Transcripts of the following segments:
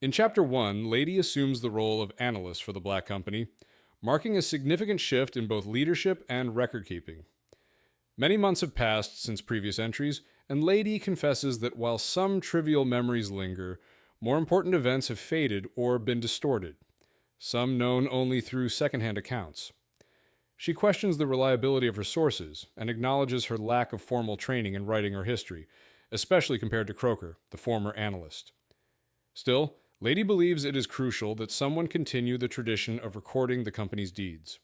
In Chapter 1, Lady assumes the role of analyst for the Black Company, marking a significant shift in both leadership and record keeping. Many months have passed since previous entries, and Lady confesses that while some trivial memories linger, more important events have faded or been distorted, some known only through secondhand accounts. She questions the reliability of her sources and acknowledges her lack of formal training in writing or history, especially compared to Croker, the former analyst. Still, Lady believes it is crucial that someone continue the tradition of recording the company's deeds.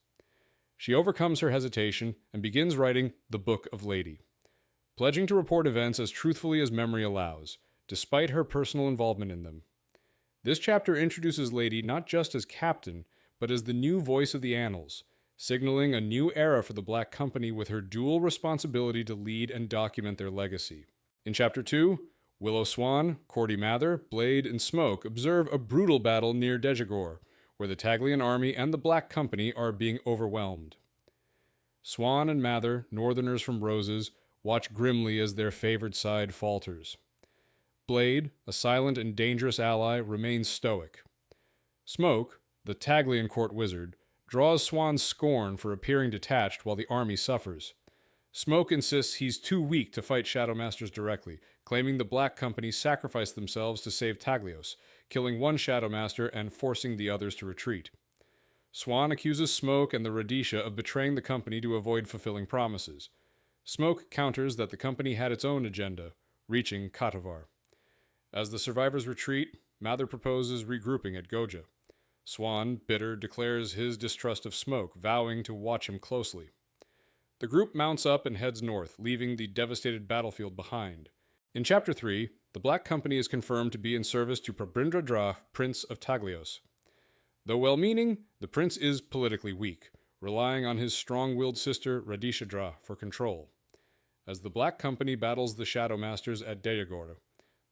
She overcomes her hesitation and begins writing the Book of Lady, pledging to report events as truthfully as memory allows, despite her personal involvement in them. This chapter introduces Lady not just as captain, but as the new voice of the annals, signaling a new era for the Black Company with her dual responsibility to lead and document their legacy. In Chapter 2, Willow Swan, Cordy Mather, Blade, and Smoke observe a brutal battle near Dejagor, where the Taglian army and the Black Company are being overwhelmed. Swan and Mather, northerners from Roses, watch grimly as their favored side falters. Blade, a silent and dangerous ally, remains stoic. Smoke, the Taglian court wizard, draws Swan's scorn for appearing detached while the army suffers. Smoke insists he's too weak to fight Shadow Masters directly, claiming the Black Company sacrificed themselves to save Taglios, killing one Shadow Master and forcing the others to retreat. Swan accuses Smoke and the Radisha of betraying the company to avoid fulfilling promises. Smoke counters that the company had its own agenda, reaching Katavar. As the survivors retreat, Mather proposes regrouping at Goja. Swan, bitter, declares his distrust of Smoke, vowing to watch him closely. The group mounts up and heads north, leaving the devastated battlefield behind. In Chapter 3, the Black Company is confirmed to be in service to Prabindra Dra, Prince of Taglios. Though well-meaning, the prince is politically weak, relying on his strong-willed sister Radisha Dra for control. As the Black Company battles the Shadow Masters at Dejagor,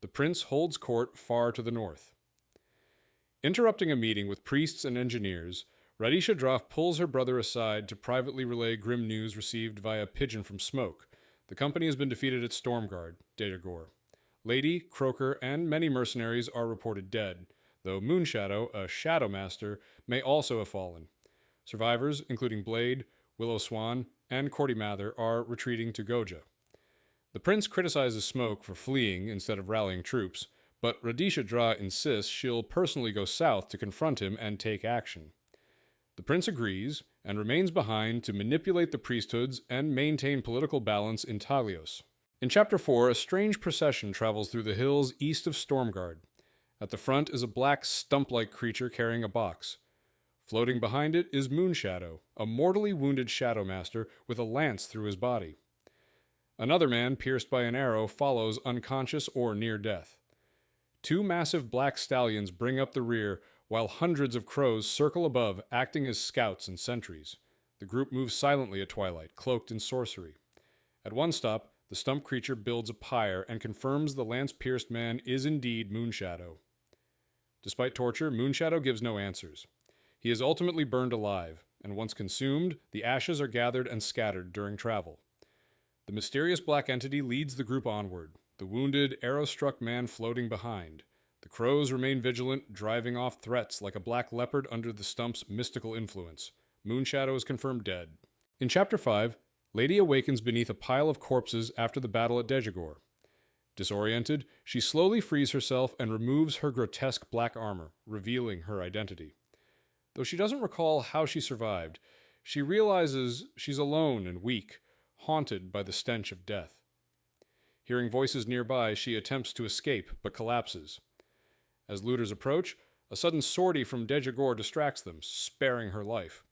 the prince holds court far to the north. Interrupting a meeting with priests and engineers, Radisha Dra pulls her brother aside to privately relay grim news received via pigeon from Smoke. The company has been defeated at Stormguard, Dejagor. Lady, Croker, and many mercenaries are reported dead, though Moonshadow, a Shadow Master, may also have fallen. Survivors, including Blade, Willow Swan, and Cordy Mather, are retreating to Goja. The prince criticizes Smoke for fleeing instead of rallying troops, but Radisha Dra insists she'll personally go south to confront him and take action. The prince agrees and remains behind to manipulate the priesthoods and maintain political balance in Taglios. In Chapter 4, a strange procession travels through the hills east of Stormguard. At the front is a black stump-like creature carrying a box. Floating behind it is Moonshadow, a mortally wounded Shadow Master with a lance through his body. Another man, pierced by an arrow, follows unconscious or near death. Two massive black stallions bring up the rear, while hundreds of crows circle above, acting as scouts and sentries. The group moves silently at twilight, cloaked in sorcery. At one stop, the stump creature builds a pyre and confirms the lance-pierced man is indeed Moonshadow. Despite torture, Moonshadow gives no answers. He is ultimately burned alive, and once consumed, the ashes are gathered and scattered during travel. The mysterious black entity leads the group onward, the wounded, arrow-struck man floating behind. The crows remain vigilant, driving off threats like a black leopard under the stump's mystical influence. Moonshadow is confirmed dead. In Chapter 5, Lady awakens beneath a pile of corpses after the battle at Dejagor. Disoriented, she slowly frees herself and removes her grotesque black armor, revealing her identity. Though she doesn't recall how she survived, she realizes she's alone and weak, haunted by the stench of death. Hearing voices nearby, she attempts to escape, but collapses. As looters approach, a sudden sortie from Dejagor distracts them, sparing her life.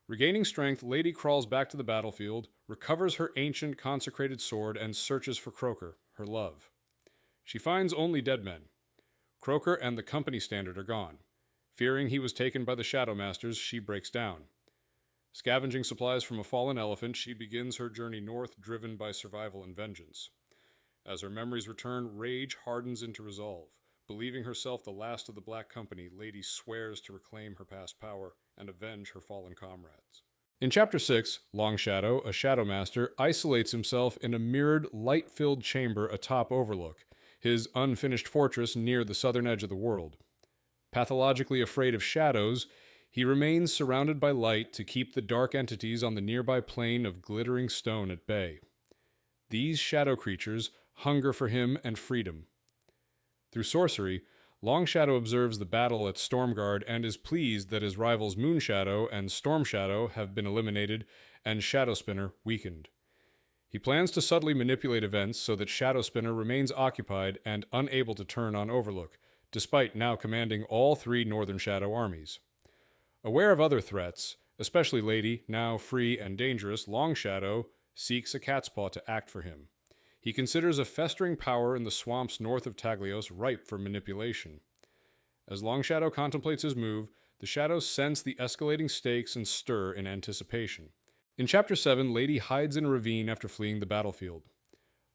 Regaining strength, Lady crawls back to the battlefield, recovers her ancient consecrated sword, and searches for Croker, her love. She finds only dead men. Croker and the company standard are gone. Fearing he was taken by the Shadow Masters, she breaks down. Scavenging supplies from a fallen elephant, she begins her journey north, driven by survival and vengeance. As her memories return, rage hardens into resolve. Believing herself the last of the Black Company, Lady swears to reclaim her past power and avenge her fallen comrades. In Chapter 6, Longshadow, a Shadow Master, isolates himself in a mirrored, light-filled chamber atop Overlook, his unfinished fortress near the southern edge of the world. Pathologically afraid of shadows, he remains surrounded by light to keep the dark entities on the nearby plane of glittering stone at bay. These shadow creatures hunger for him and freedom. Through sorcery, Long Shadow observes the battle at Stormguard and is pleased that his rivals Moon Shadow and Storm Shadow have been eliminated and Shadow Spinner weakened. He plans to subtly manipulate events so that Shadow Spinner remains occupied and unable to turn on Overlook, despite now commanding all 3 Northern Shadow armies. Aware of other threats, especially Lady, now free and dangerous, Long Shadow seeks a catspaw to act for him. He considers a festering power in the swamps north of Taglios ripe for manipulation. As Long Shadow contemplates his move, the shadows sense the escalating stakes and stir in anticipation. In Chapter 7, Lady hides in a ravine after fleeing the battlefield.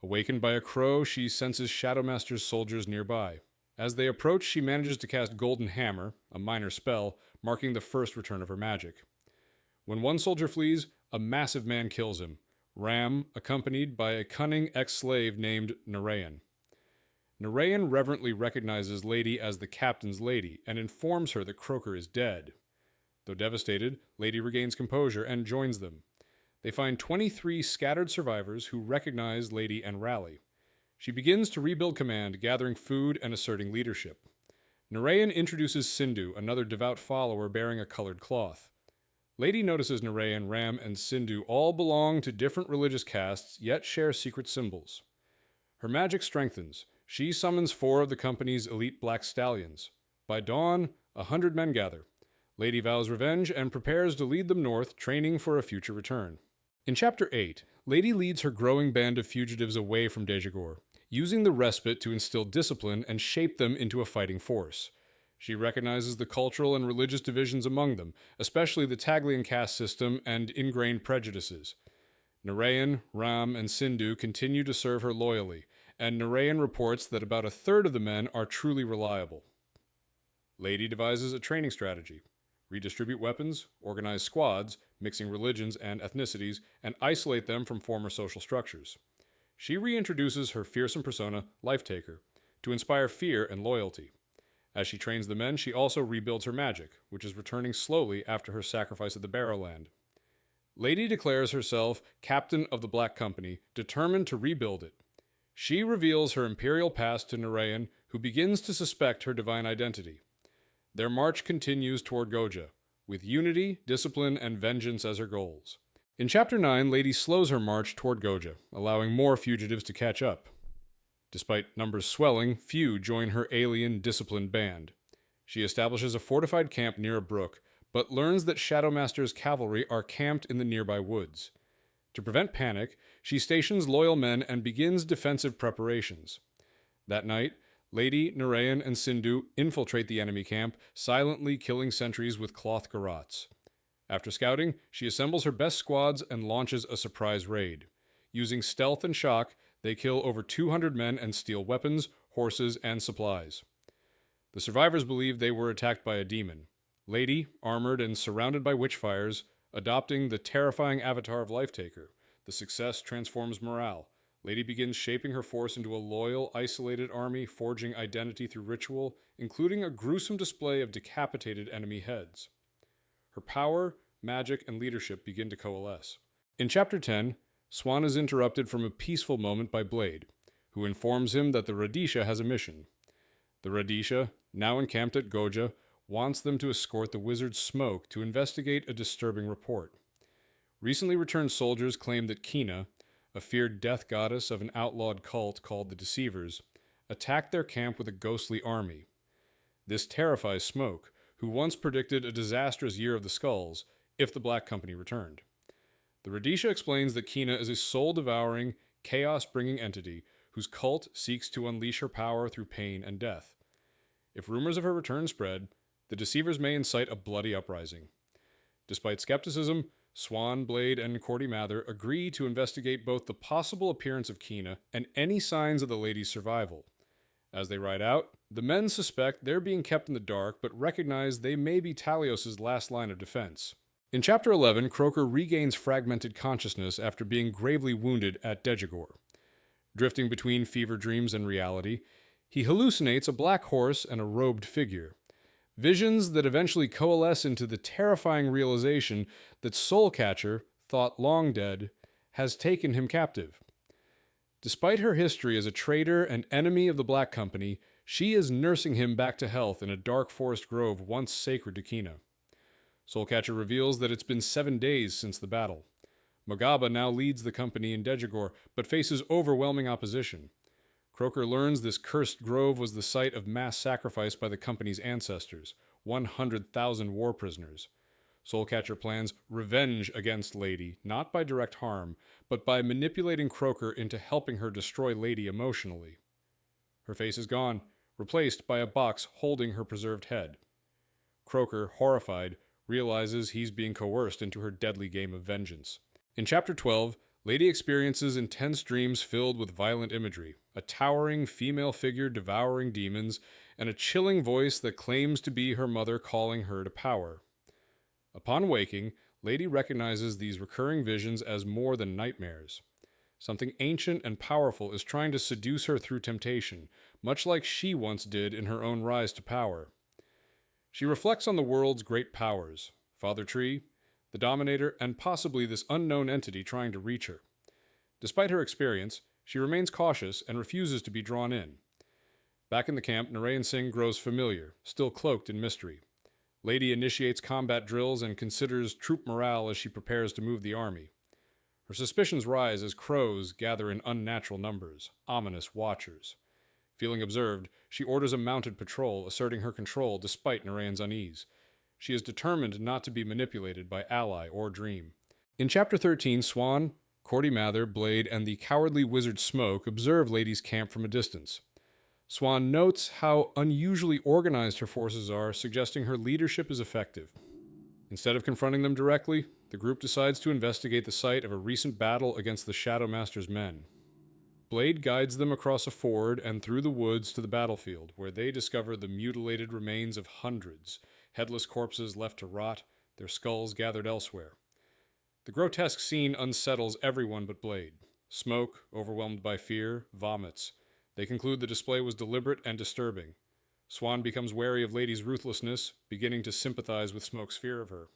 Awakened by a crow, she senses Shadowmaster's soldiers nearby. As they approach, she manages to cast Golden Hammer, a minor spell, marking the first return of her magic. When one soldier flees, a massive man kills him, Ram, accompanied by a cunning ex-slave named Narayan. Narayan reverently recognizes Lady as the captain's lady and informs her that Croker is dead. Though devastated, Lady regains composure and joins them. They find 23 scattered survivors who recognize Lady and rally. She begins to rebuild command, gathering food and asserting leadership. Narayan introduces Sindhu, another devout follower bearing a colored cloth. Lady notices Narayan, Ram, and Sindhu all belong to different religious castes, yet share secret symbols. Her magic strengthens. She summons 4 of the company's elite black stallions. By dawn, 100 men gather. Lady vows revenge and prepares to lead them north, training for a future return. In Chapter 8, Lady leads her growing band of fugitives away from Dejagor, using the respite to instill discipline and shape them into a fighting force. She recognizes the cultural and religious divisions among them, especially the Taglian caste system and ingrained prejudices. Narayan, Ram, and Sindhu continue to serve her loyally, and Narayan reports that about 1/3 of the men are truly reliable. Lady devises a training strategy: redistribute weapons, organize squads, mixing religions and ethnicities, and isolate them from former social structures. She reintroduces her fearsome persona, Lifetaker, to inspire fear and loyalty. As she trains the men, she also rebuilds her magic, which is returning slowly after her sacrifice at the Barrowland. Lady declares herself captain of the Black Company, determined to rebuild it. She reveals her imperial past to Narayan, who begins to suspect her divine identity. Their march continues toward Goja, with unity, discipline, and vengeance as her goals. In Chapter 9, Lady slows her march toward Goja, allowing more fugitives to catch up. Despite numbers swelling, few join her alien, disciplined band. She establishes a fortified camp near a brook, but learns that Shadowmaster's cavalry are camped in the nearby woods. To prevent panic, she stations loyal men and begins defensive preparations. That night, Lady, Narayan, and Sindhu infiltrate the enemy camp, silently killing sentries with cloth garrots. After scouting, she assembles her best squads and launches a surprise raid. Using stealth and shock, they kill over 200 men and steal weapons, horses, and supplies. The survivors believe they were attacked by a demon. Lady, armored and surrounded by witchfires, adopting the terrifying avatar of Lifetaker. The success transforms morale. Lady begins shaping her force into a loyal, isolated army, forging identity through ritual, including a gruesome display of decapitated enemy heads. Her power, magic, and leadership begin to coalesce. In Chapter 10, Swan is interrupted from a peaceful moment by Blade, who informs him that the Radisha has a mission. The Radisha, now encamped at Goja, wants them to escort the wizard Smoke to investigate a disturbing report. Recently returned soldiers claim that Kina, a feared death goddess of an outlawed cult called the Deceivers, attacked their camp with a ghostly army. This terrifies Smoke, who once predicted a disastrous Year of the Skulls if the Black Company returned. The Radisha explains that Kina is a soul-devouring, chaos-bringing entity whose cult seeks to unleash her power through pain and death. If rumors of her return spread, the Deceivers may incite a bloody uprising. Despite skepticism, Swan, Blade, and Cordy Mather agree to investigate both the possible appearance of Kina and any signs of the lady's survival. As they ride out, the men suspect they're being kept in the dark, but recognize they may be Talios' last line of defense. In Chapter 11, Croker regains fragmented consciousness after being gravely wounded at Dejagor. Drifting between fever dreams and reality, he hallucinates a black horse and a robed figure. Visions that eventually coalesce into the terrifying realization that Soulcatcher, thought long dead, has taken him captive. Despite her history as a traitor and enemy of the Black Company, she is nursing him back to health in a dark forest grove once sacred to Kina. Soulcatcher reveals that it's been 7 days since the battle. Mogaba now leads the company in Dejagor, but faces overwhelming opposition. Croker learns this cursed grove was the site of mass sacrifice by the company's ancestors, 100,000 war prisoners. Soulcatcher plans revenge against Lady, not by direct harm, but by manipulating Croker into helping her destroy Lady emotionally. Her face is gone, replaced by a box holding her preserved head. Croker, horrified, realizes he's being coerced into her deadly game of vengeance. In Chapter 12, Lady experiences intense dreams filled with violent imagery, a towering female figure devouring demons, and a chilling voice that claims to be her mother calling her to power. Upon waking, Lady recognizes these recurring visions as more than nightmares. Something ancient and powerful is trying to seduce her through temptation, much like she once did in her own rise to power. She reflects on the world's great powers, Father Tree, the Dominator, and possibly this unknown entity trying to reach her. Despite her experience, she remains cautious and refuses to be drawn in. Back in the camp, Narayan Singh grows familiar, still cloaked in mystery. Lady initiates combat drills and considers troop morale as she prepares to move the army. Her suspicions rise as crows gather in unnatural numbers, ominous watchers. Feeling observed, she orders a mounted patrol, asserting her control despite Narayan's unease. She is determined not to be manipulated by ally or dream. In Chapter 13, Swan, Cordy Mather, Blade, and the cowardly wizard Smoke observe Lady's camp from a distance. Swan notes how unusually organized her forces are, suggesting her leadership is effective. Instead of confronting them directly, the group decides to investigate the site of a recent battle against the Shadow Master's men. Blade guides them across a ford and through the woods to the battlefield, where they discover the mutilated remains of hundreds, headless corpses left to rot, their skulls gathered elsewhere. The grotesque scene unsettles everyone but Blade. Smoke, overwhelmed by fear, vomits. They conclude the display was deliberate and disturbing. Swan becomes wary of Lady's ruthlessness, beginning to sympathize with Smoke's fear of her.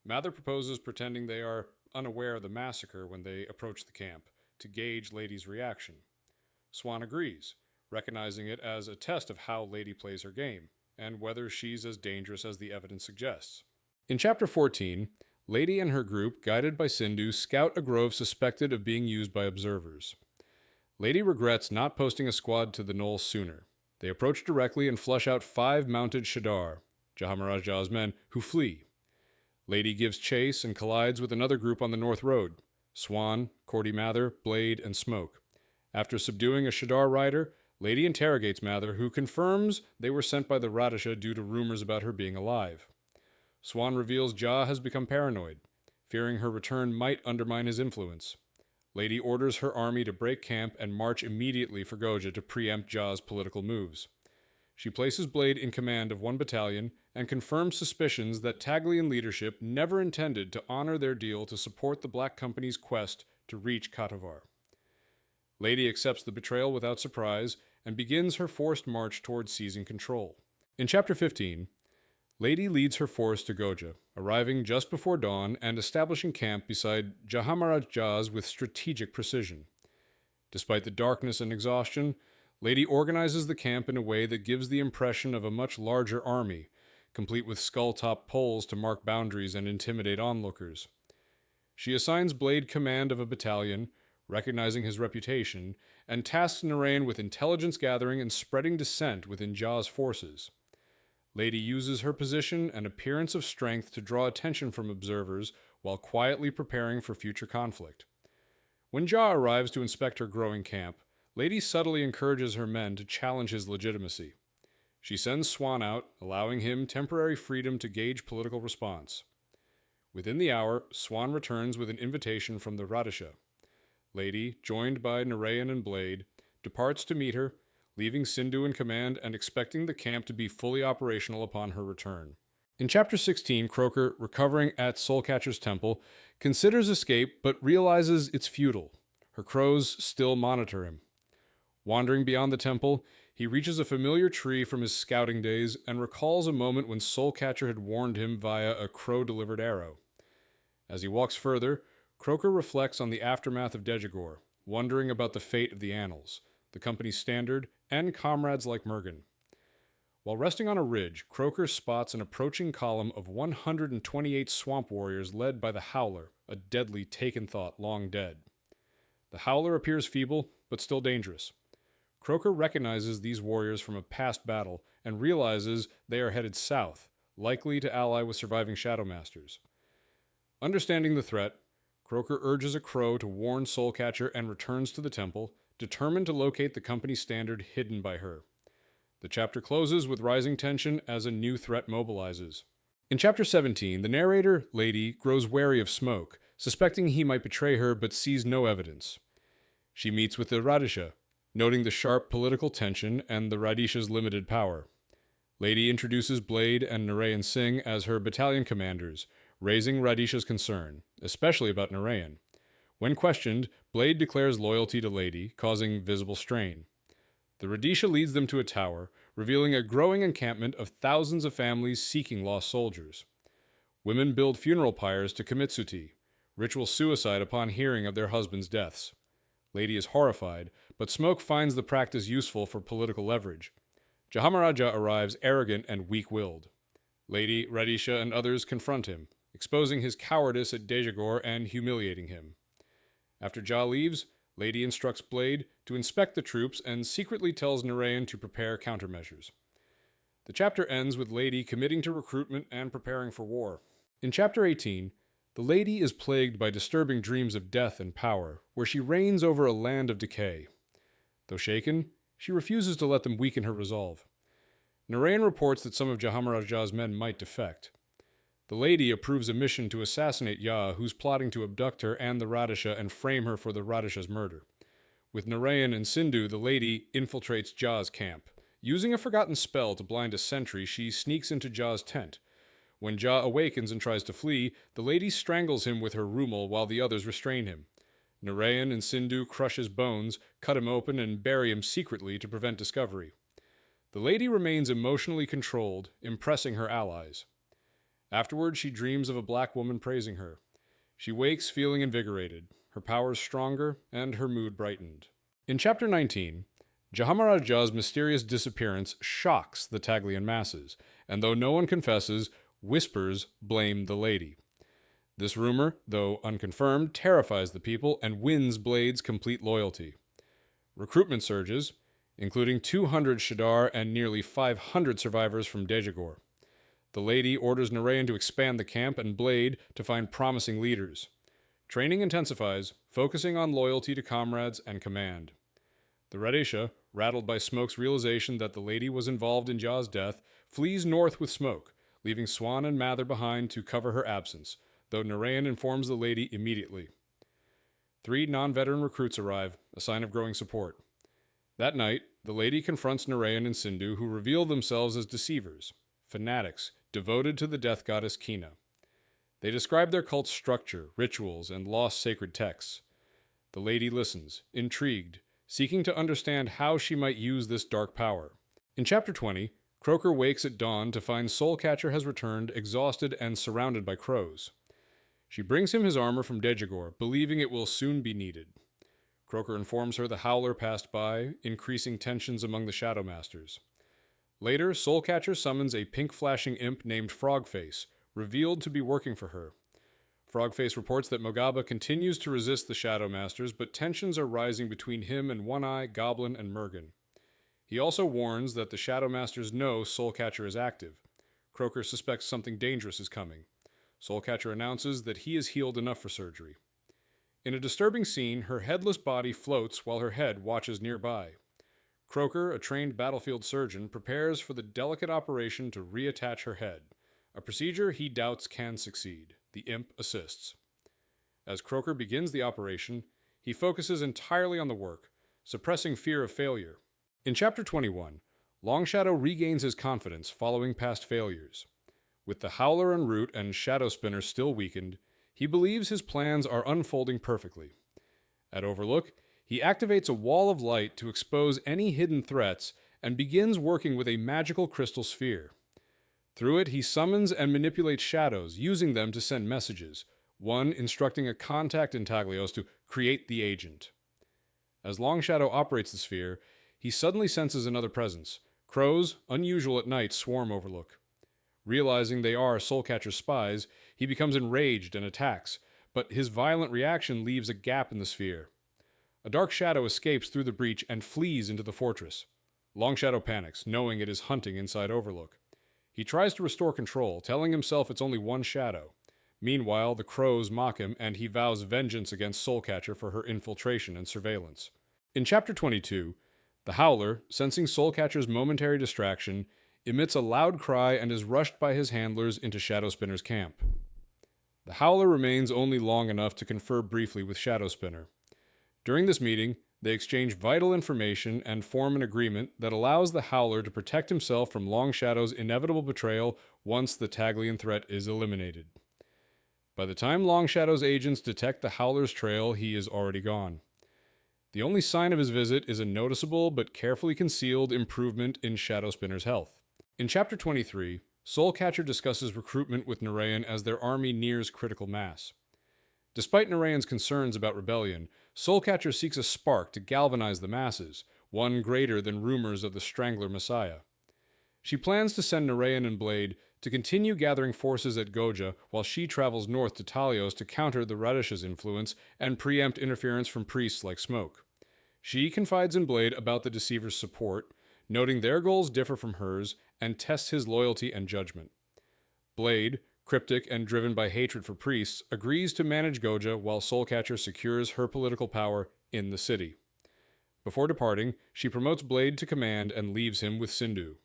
Mather proposes pretending they are unaware of the massacre when they approach the camp, to gauge Lady's reaction. Swan agrees, recognizing it as a test of how Lady plays her game, and whether she's as dangerous as the evidence suggests. In Chapter 14, Lady and her group, guided by Sindhu, scout a grove suspected of being used by observers. Lady regrets not posting a squad to the knoll sooner. They approach directly and flush out 5 mounted Shadar, Jahamaraj Jah's men, who flee. Lady gives chase and collides with another group on the North Road, Swan, Cordy Mather, Blade, and Smoke. After subduing a Shadar rider, Lady interrogates Mather, who confirms they were sent by the Radisha due to rumors about her being alive. Swan reveals Jah has become paranoid, fearing her return might undermine his influence. Lady orders her army to break camp and march immediately for Goja to preempt Jah's political moves. She places Blade in command of 1 battalion and confirms suspicions that Taglian leadership never intended to honor their deal to support the Black Company's quest to reach Katavar. Lady accepts the betrayal without surprise and begins her forced march towards seizing control. In Chapter 15, Lady leads her force to Goja, arriving just before dawn and establishing camp beside Jahamaraj Jah's with strategic precision. Despite the darkness and exhaustion, Lady organizes the camp in a way that gives the impression of a much larger army, complete with skull-top poles to mark boundaries and intimidate onlookers. She assigns Blade command of a battalion, recognizing his reputation, and tasks Narayan with intelligence gathering and spreading dissent within Jah's forces. Lady uses her position and appearance of strength to draw attention from observers while quietly preparing for future conflict. When Jah arrives to inspect her growing camp, Lady subtly encourages her men to challenge his legitimacy. She sends Swan out, allowing him temporary freedom to gauge political response. Within the hour, Swan returns with an invitation from the Radisha. Lady, joined by Narayan and Blade, departs to meet her, leaving Sindhu in command and expecting the camp to be fully operational upon her return. In Chapter 16, Croker, recovering at Soulcatcher's temple, considers escape but realizes it's futile. Her crows still monitor him. Wandering beyond the temple, he reaches a familiar tree from his scouting days and recalls a moment when Soulcatcher had warned him via a crow-delivered arrow. As he walks further, Croker reflects on the aftermath of Dejagor, wondering about the fate of the Annals, the company's standard, and comrades like Mergen. While resting on a ridge, Croker spots an approaching column of 128 swamp warriors led by the Howler, a deadly Taken Thought long dead. The Howler appears feeble, but still dangerous. Croker recognizes these warriors from a past battle and realizes they are headed south, likely to ally with surviving Shadowmasters. Understanding the threat, Croker urges a crow to warn Soulcatcher and returns to the temple, determined to locate the company standard hidden by her. The chapter closes with rising tension as a new threat mobilizes. In Chapter 17, the narrator, Lady, grows wary of Smoke, suspecting he might betray her but sees no evidence. She meets with the Radisha, noting the sharp political tension and the Radisha's limited power. Lady introduces Blade and Narayan Singh as her battalion commanders, raising Radisha's concern, especially about Narayan. When questioned, Blade declares loyalty to Lady, causing visible strain. The Radisha leads them to a tower, revealing a growing encampment of thousands of families seeking lost soldiers. Women build funeral pyres to commit suti, ritual suicide upon hearing of their husbands' deaths. Lady is horrified, but Smoke finds the practice useful for political leverage. Jahamaraja arrives arrogant and weak-willed. Lady, Radisha, and others confront him, exposing his cowardice at Dejagor and humiliating him. After Ja leaves, Lady instructs Blade to inspect the troops and secretly tells Narayan to prepare countermeasures. The chapter ends with Lady committing to recruitment and preparing for war. In Chapter 18, the Lady is plagued by disturbing dreams of death and power, where she reigns over a land of decay. Though shaken, she refuses to let them weaken her resolve. Narayan reports that some of Jahamaraja's men might defect. The Lady approves a mission to assassinate Ya, who's plotting to abduct her and the Radisha and frame her for the Radisha's murder. With Narayan and Sindhu, the Lady infiltrates Ja's camp. Using a forgotten spell to blind a sentry, she sneaks into Ja's tent. When Ja awakens and tries to flee, the Lady strangles him with her rumal while the others restrain him. Narayan and Sindhu crush his bones, cut him open, and bury him secretly to prevent discovery. The Lady remains emotionally controlled, impressing her allies. Afterward, she dreams of a black woman praising her. She wakes feeling invigorated, her powers stronger, and her mood brightened. In Chapter 19, Jahamaraja's mysterious disappearance shocks the Taglian masses, and though no one confesses, whispers blame the Lady. This rumor, though unconfirmed, terrifies the people and wins Blade's complete loyalty. Recruitment surges, including 200 Shadar and nearly 500 survivors from Dejagor. The Lady orders Narayan to expand the camp and Blade to find promising leaders. Training intensifies, focusing on loyalty to comrades and command. The Radisha, rattled by Smoke's realization that the Lady was involved in Ja's death, flees north with Smoke, leaving Swan and Mather behind to cover her absence, though Narayan informs the Lady immediately. 3 non-veteran recruits arrive, a sign of growing support. That night, the Lady confronts Narayan and Sindhu, who reveal themselves as deceivers, fanatics, devoted to the death goddess Kina. They describe their cult's structure, rituals, and lost sacred texts. The Lady listens, intrigued, seeking to understand how she might use this dark power. In Chapter 20, Croker wakes at dawn to find Soulcatcher has returned, exhausted and surrounded by crows. She brings him his armor from Dejagor, believing it will soon be needed. Croker informs her the Howler passed by, increasing tensions among the Shadowmasters. Later, Soulcatcher summons a pink-flashing imp named Frogface, revealed to be working for her. Frogface reports that Mogaba continues to resist the Shadowmasters, but tensions are rising between him and One-Eye, Goblin, and Mergen. He also warns that the Shadowmasters know Soulcatcher is active. Croker suspects something dangerous is coming. Soulcatcher announces that he is healed enough for surgery. In a disturbing scene, her headless body floats while her head watches nearby. Croker, a trained battlefield surgeon, prepares for the delicate operation to reattach her head, a procedure he doubts can succeed. The imp assists. As Croker begins the operation, he focuses entirely on the work, suppressing fear of failure. In Chapter 21, Longshadow regains his confidence following past failures. With the Howler en route and Shadow Spinner still weakened, he believes his plans are unfolding perfectly. At Overlook, he activates a wall of light to expose any hidden threats and begins working with a magical crystal sphere. Through it, he summons and manipulates shadows, using them to send messages, one instructing a contact in Taglios to create the agent. As Long Shadow operates the sphere, he suddenly senses another presence. Crows, unusual at night, swarm Overlook. Realizing they are Soulcatcher's spies, he becomes enraged and attacks, but his violent reaction leaves a gap in the sphere. A dark shadow escapes through the breach and flees into the fortress. Long Shadow panics, knowing it is hunting inside Overlook. He tries to restore control, telling himself it's only one shadow. Meanwhile, the crows mock him, and he vows vengeance against Soulcatcher for her infiltration and surveillance. In Chapter 22, the Howler, sensing Soulcatcher's momentary distraction, emits a loud cry and is rushed by his handlers into Shadowspinner's camp. The Howler remains only long enough to confer briefly with Shadowspinner. During this meeting, they exchange vital information and form an agreement that allows the Howler to protect himself from Long Shadow's inevitable betrayal once the Taglian threat is eliminated. By the time Long Shadow's agents detect the Howler's trail, he is already gone. The only sign of his visit is a noticeable but carefully concealed improvement in Shadowspinner's health. In Chapter 23, Soulcatcher discusses recruitment with Narayan as their army nears critical mass. Despite Narayan's concerns about rebellion, Soulcatcher seeks a spark to galvanize the masses, one greater than rumors of the Strangler Messiah. She plans to send Narayan and Blade to continue gathering forces at Goja while she travels north to Talios to counter the Radish's influence and preempt interference from priests like Smoke. She confides in Blade about the Deceiver's support, noting their goals differ from hers, and tests his loyalty and judgment. Blade, cryptic and driven by hatred for priests, agrees to manage Goja while Soulcatcher secures her political power in the city. Before departing, she promotes Blade to command and leaves him with Sindhu.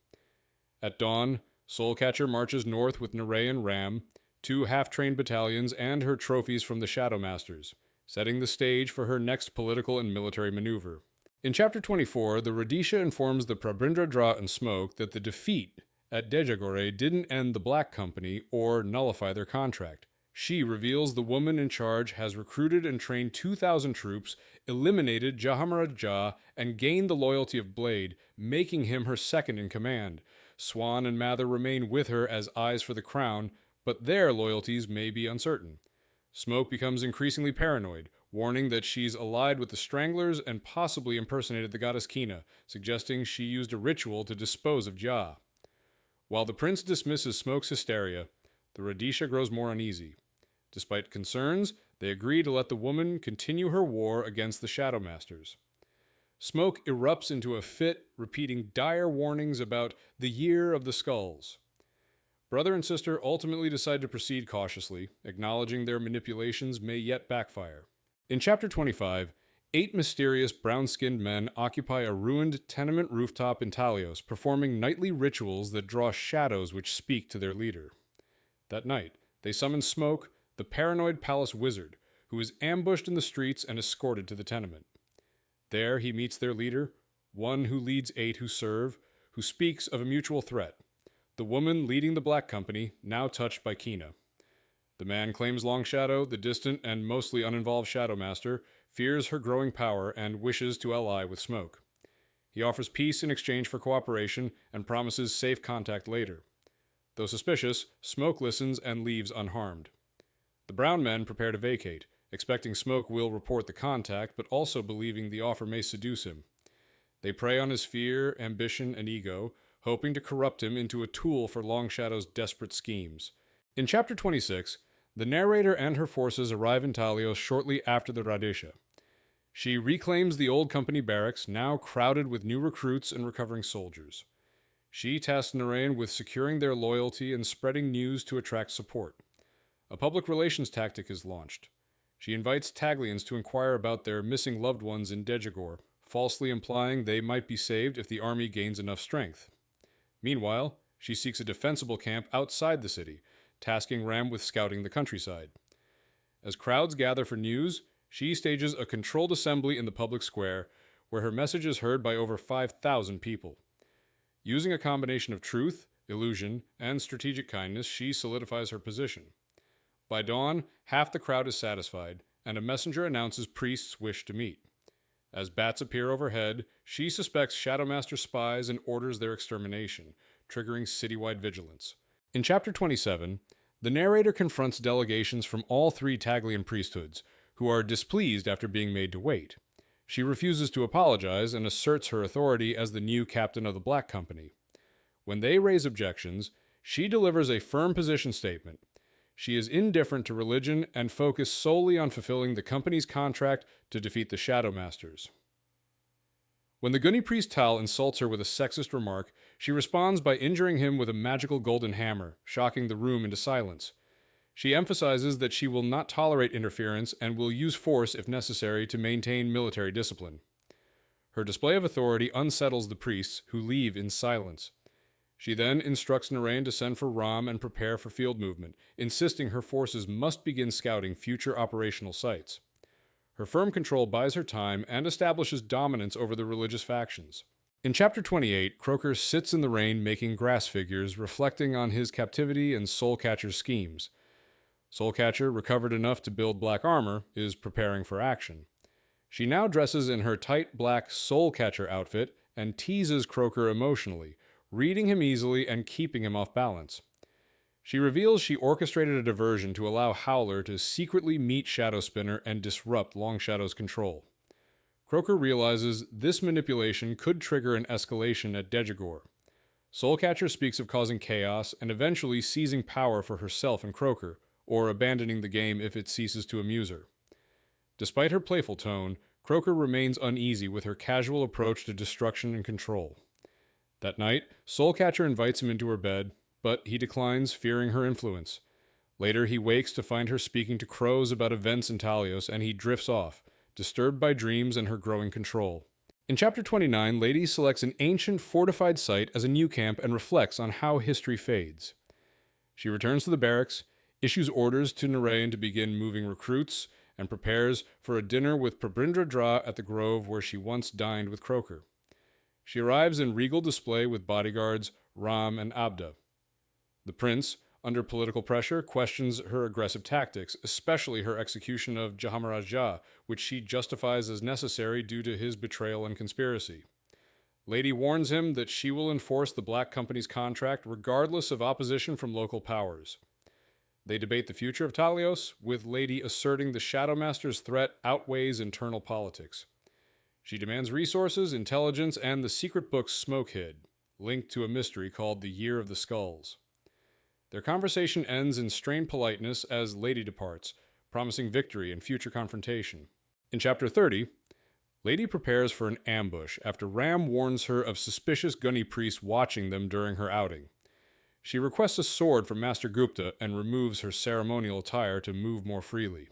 At dawn, Soulcatcher marches north with Narayan Ram, 2 half-trained battalions, and her trophies from the Shadowmasters, setting the stage for her next political and military maneuver. In Chapter 24, the Radisha informs the Prabindra and Smoke that the defeat at Dejagore didn't end the Black Company or nullify their contract. She reveals the woman in charge has recruited and trained 2,000 troops, eliminated Jahamaraj Jah, and gained the loyalty of Blade, making him her second in command. Swan and Mather remain with her as eyes for the crown, but their loyalties may be uncertain. Smoke becomes increasingly paranoid, warning that she's allied with the Stranglers and possibly impersonated the goddess Kina, suggesting she used a ritual to dispose of Jah. While the prince dismisses Smoke's hysteria, the Radisha grows more uneasy. Despite concerns, they agree to let the woman continue her war against the Shadowmasters. Smoke erupts into a fit, repeating dire warnings about the Year of the Skulls. Brother and sister ultimately decide to proceed cautiously, acknowledging their manipulations may yet backfire. In Chapter 25, 8 mysterious brown-skinned men occupy a ruined tenement rooftop in Talios, performing nightly rituals that draw shadows which speak to their leader. That night, they summon Smoke, the paranoid palace wizard, who is ambushed in the streets and escorted to the tenement. There he meets their leader, one who leads 8 who serve, who speaks of a mutual threat. The woman leading the Black Company, now touched by Kina. The man claims Long Shadow, the distant and mostly uninvolved Shadowmaster, fears her growing power and wishes to ally with Smoke. He offers peace in exchange for cooperation and promises safe contact later. Though suspicious, Smoke listens and leaves unharmed. The brown men prepare to vacate, expecting Smoke will report the contact, but also believing the offer may seduce him. They prey on his fear, ambition, and ego, hoping to corrupt him into a tool for Long Shadow's desperate schemes. In Chapter 26, the narrator and her forces arrive in Talios shortly after the Radisha. She reclaims the old company barracks, now crowded with new recruits and recovering soldiers. She tasks Narayan with securing their loyalty and spreading news to attract support. A public relations tactic is launched. She invites Taglians to inquire about their missing loved ones in Dejagore, falsely implying they might be saved if the army gains enough strength. Meanwhile, she seeks a defensible camp outside the city, tasking Ram with scouting the countryside. As crowds gather for news, she stages a controlled assembly in the public square, where her message is heard by over 5,000 people. Using a combination of truth, illusion, and strategic kindness, she solidifies her position. By dawn, half the crowd is satisfied, and a messenger announces priests wish to meet. As bats appear overhead, she suspects Shadowmaster spies and orders their extermination, triggering citywide vigilance. In Chapter 27, the narrator confronts delegations from all three Taglian priesthoods, who are displeased after being made to wait. She refuses to apologize and asserts her authority as the new captain of the Black Company. When they raise objections, she delivers a firm position statement. She is indifferent to religion and focused solely on fulfilling the company's contract to defeat the Shadowmasters. When the Gunny priest Tal insults her with a sexist remark, she responds by injuring him with a magical golden hammer, shocking the room into silence. She emphasizes that she will not tolerate interference and will use force if necessary to maintain military discipline. Her display of authority unsettles the priests, who leave in silence. She then instructs Narayan to send for Ram and prepare for field movement, insisting her forces must begin scouting future operational sites. Her firm control buys her time and establishes dominance over the religious factions. In Chapter 28, Croker sits in the rain making grass figures, reflecting on his captivity and Soulcatcher's schemes. Soulcatcher, recovered enough to build black armor, is preparing for action. She now dresses in her tight black Soulcatcher outfit and teases Croker emotionally, reading him easily and keeping him off balance. She reveals she orchestrated a diversion to allow Howler to secretly meet Shadowspinner and disrupt Longshadow's control. Croker realizes this manipulation could trigger an escalation at Dejagor. Soulcatcher speaks of causing chaos and eventually seizing power for herself and Croker, or abandoning the game if it ceases to amuse her. Despite her playful tone, Croker remains uneasy with her casual approach to destruction and control. That night, Soulcatcher invites him into her bed, but he declines, fearing her influence. Later, he wakes to find her speaking to crows about events in Talios, and he drifts off, disturbed by dreams and her growing control. In Chapter 29, Lady selects an ancient, fortified site as a new camp and reflects on how history fades. She returns to the barracks, issues orders to Narayan to begin moving recruits, and prepares for a dinner with Prabindra Dra at the grove where she once dined with Croker. She arrives in regal display with bodyguards Ram and Abda. The prince, under political pressure, questions her aggressive tactics, especially her execution of Jahamaraj Jha, which she justifies as necessary due to his betrayal and conspiracy. Lady warns him that she will enforce the Black Company's contract regardless of opposition from local powers. They debate the future of Talios, with Lady asserting the Shadowmaster's threat outweighs internal politics. She demands resources, intelligence, and the secret books Smoke hid, linked to a mystery called the Year of the Skulls. Their conversation ends in strained politeness as Lady departs, promising victory and future confrontation. In Chapter 30, Lady prepares for an ambush after Ram warns her of suspicious Gunny priests watching them during her outing. She requests a sword from Master Gupta and removes her ceremonial attire to move more freely.